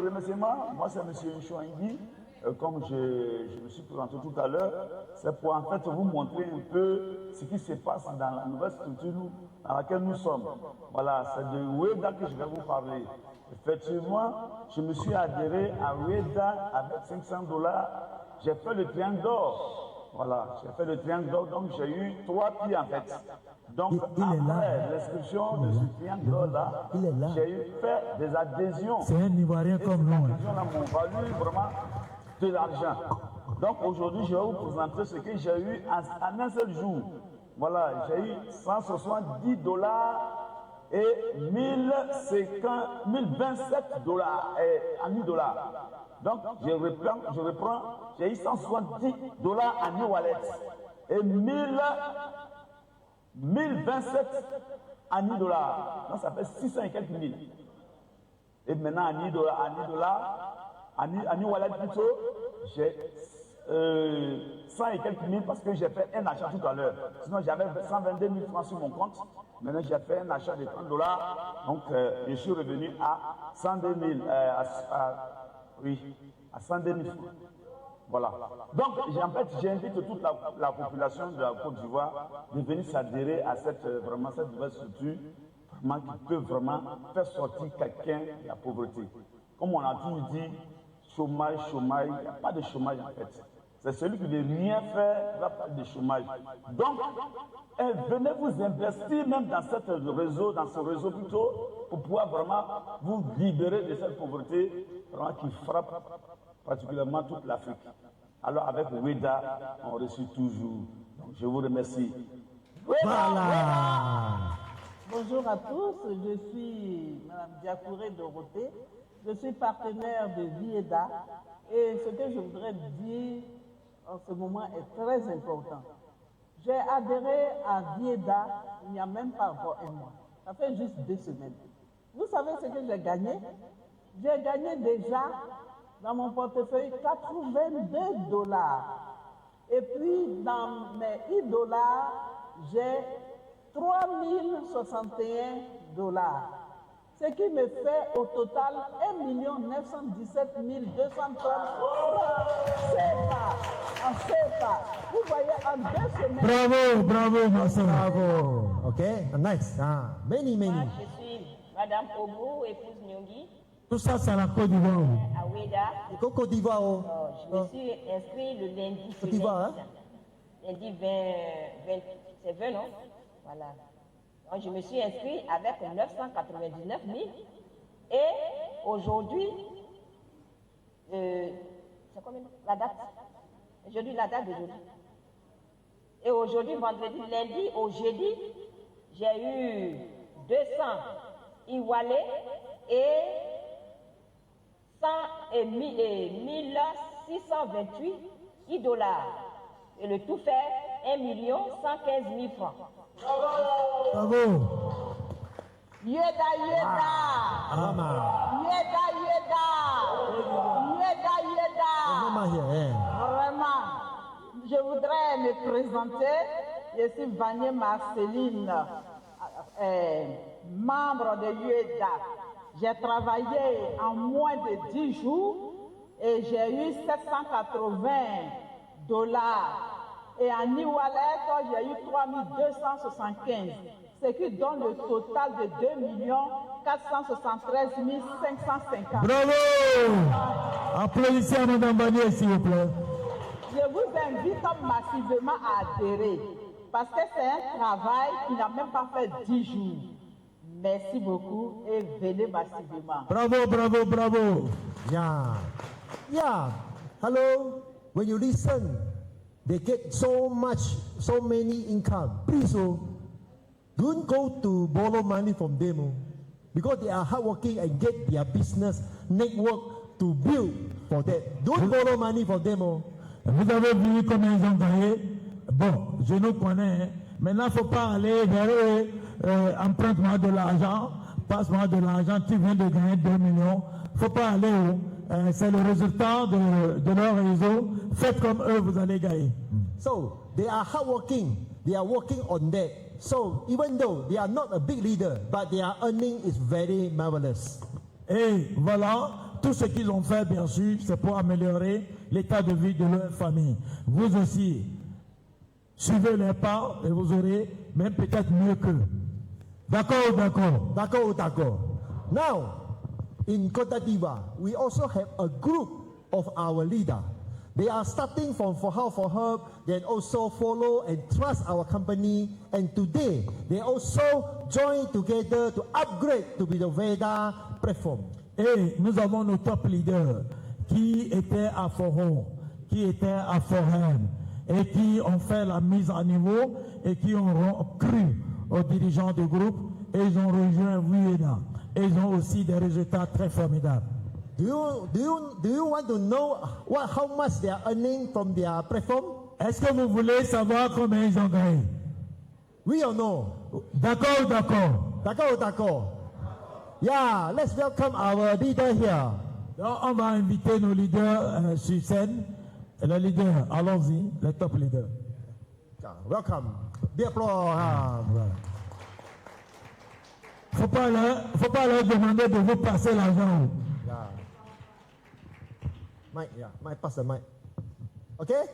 remerciements, moi c'est monsieur Nchouangui. Comme je me suis présenté tout à l'heure, c'est pour en fait vous montrer un peu ce qui se passe dans la nouvelle structure dans laquelle nous sommes. Voilà, c'est de WEDA que je vais vous parler. Effectivement, je me suis adhéré à WEDA avec $500. J'ai fait le triangle d'or. Voilà, j'ai fait le triangle d'or, donc j'ai eu 3 pieds en fait. Donc après l'inscription de ce triangle d'or là, j'ai fait des adhésions. C'est un Ivoirien comme nous. Ces adhésions là m'ont valu vraiment de l'argent. Donc aujourd'hui, je vais vous présenter ce que j'ai eu en un seul jour. Voilà, j'ai eu $170 et $1027 en $. Donc je reprends, j'ai eu $170 en e-wallet et 1027 en $. Donc ça fait 600 et quelques mille. Et maintenant en e-wallet plutôt, j'ai 100 et quelques mille parce que j'ai fait un achat tout à l'heure. Sinon j'avais 122 000 francs sur mon compte. Maintenant j'ai fait un achat de $30. Donc je suis revenu à 102 000. À 102 000 francs. Voilà. Donc en fait j'invite toute la population de la Côte d'Ivoire de venir s'adhérer à cette nouvelle structure qui peut vraiment faire sortir quelqu'un de la pauvreté. Comme on a toujours dit, chômage, il n'y a pas de chômage en fait. C'est celui qui ne veut rien faire qui va parler de chômage. Donc, venez vous investir même dans ce réseau plutôt, pour pouvoir vraiment vous libérer de cette pauvreté vraiment qui frappe particulièrement toute l'Afrique. Alors avec WEDA, on reçoit toujours. Donc, je vous remercie. Voilà. Bonjour à tous, je suis Mme Diakouré Dorothée, je suis partenaire de Vieda et ce que je voudrais dire en ce moment est très important. J'ai adhéré à Vieda il n'y a même pas encore un mois, ça fait juste 2 semaines. Vous savez ce que j'ai gagné? J'ai gagné déjà dans mon portefeuille $82. Et puis dans mes $, j'ai $3061, ce qui me fait au total 1 917 230 CFA. En CFA. Vous voyez, en 2 semaines. Bravo, ma soeur. Bravo. Ok, nice. Many. Moi, je suis Madame Obu, épouse Nyongi. Tout ça, c'est la Côte d'Ivoire. À Oueda. Côte d'Ivoire. Je me suis inscrit le lundi. Côte d'Ivoire, lundi 20, c'est 20, non? Voilà. Donc, je me suis inscrit avec 999 000. Et aujourd'hui, c'est combien la date? Aujourd'hui, la date d'aujourd'hui. Et aujourd'hui, vendredi, lundi, au jeudi, j'ai eu 200 Iwale et 1628 $. Et le tout fait 1 115 000 francs. Bravo. Yeda. Vraiment, je voudrais me présenter. Je suis Vanier Marceline, membre de Yeda. J'ai travaillé en moins de 10 jours et j'ai eu $780. Et en e-wallet, j'ai eu 3275, ce qui donne le total de 2 473 550. Bravo! Applaudissez à Mme Vanier, s'il vous plaît. Je vous invite massivement à adhérer, parce que c'est un travail qui n'a même pas fait 10 jours. Merci beaucoup et venez massivement. Bravo. Yeah. Hello. When you listen, they get so many income. Please, don't go to borrow money from them, because they are hardworking and get their business network to build for that. Don't borrow money from them. Vous avez vu combien ils ont gagné? Bon, je nous connais. Maintenant, il ne faut pas aller vers eux, emprunte-moi de l'argent, passe-moi de l'argent, tu viens de gagner 2 millions. Il ne faut pas aller où? C'est le résultat de leur réseau. Faites comme eux, vous allez gagner. So, they are hardworking. They are working on that. So, even though they are not a big leader, but their earning is very marvelous. Et voilà, tout ce qu'ils ont fait, bien sûr, c'est pour améliorer l'état de vie de leur famille. Vous aussi, suivez les pas et vous aurez même peut-être mieux qu'eux. D'accord. Now, in Côte d'Ivoire, we also have a group of our leaders. They are starting from For Help, then also follow and trust our company. And today, they also join together to upgrade to be the Veda platform. Et nous avons nos top leaders qui étaient à Forum, qui étaient à Forum, et qui ont fait la mise à niveau et qui ont cru aux dirigeants du groupe, et ils ont rejoint Vieda. Et ils ont aussi des résultats très formidables. Do you want to know how much they are earning from their platform? Est-ce que vous voulez savoir combien ils ont gagné? Oui ou non? D'accord. Yeah, let's welcome our leader here. Donc, on va inviter nos leaders sur scène. Les leaders, allons-y, les top leaders. Welcome. Big applause. Faut pas leur demander de vous passer l'argent. Mike, pass the mic. Okay?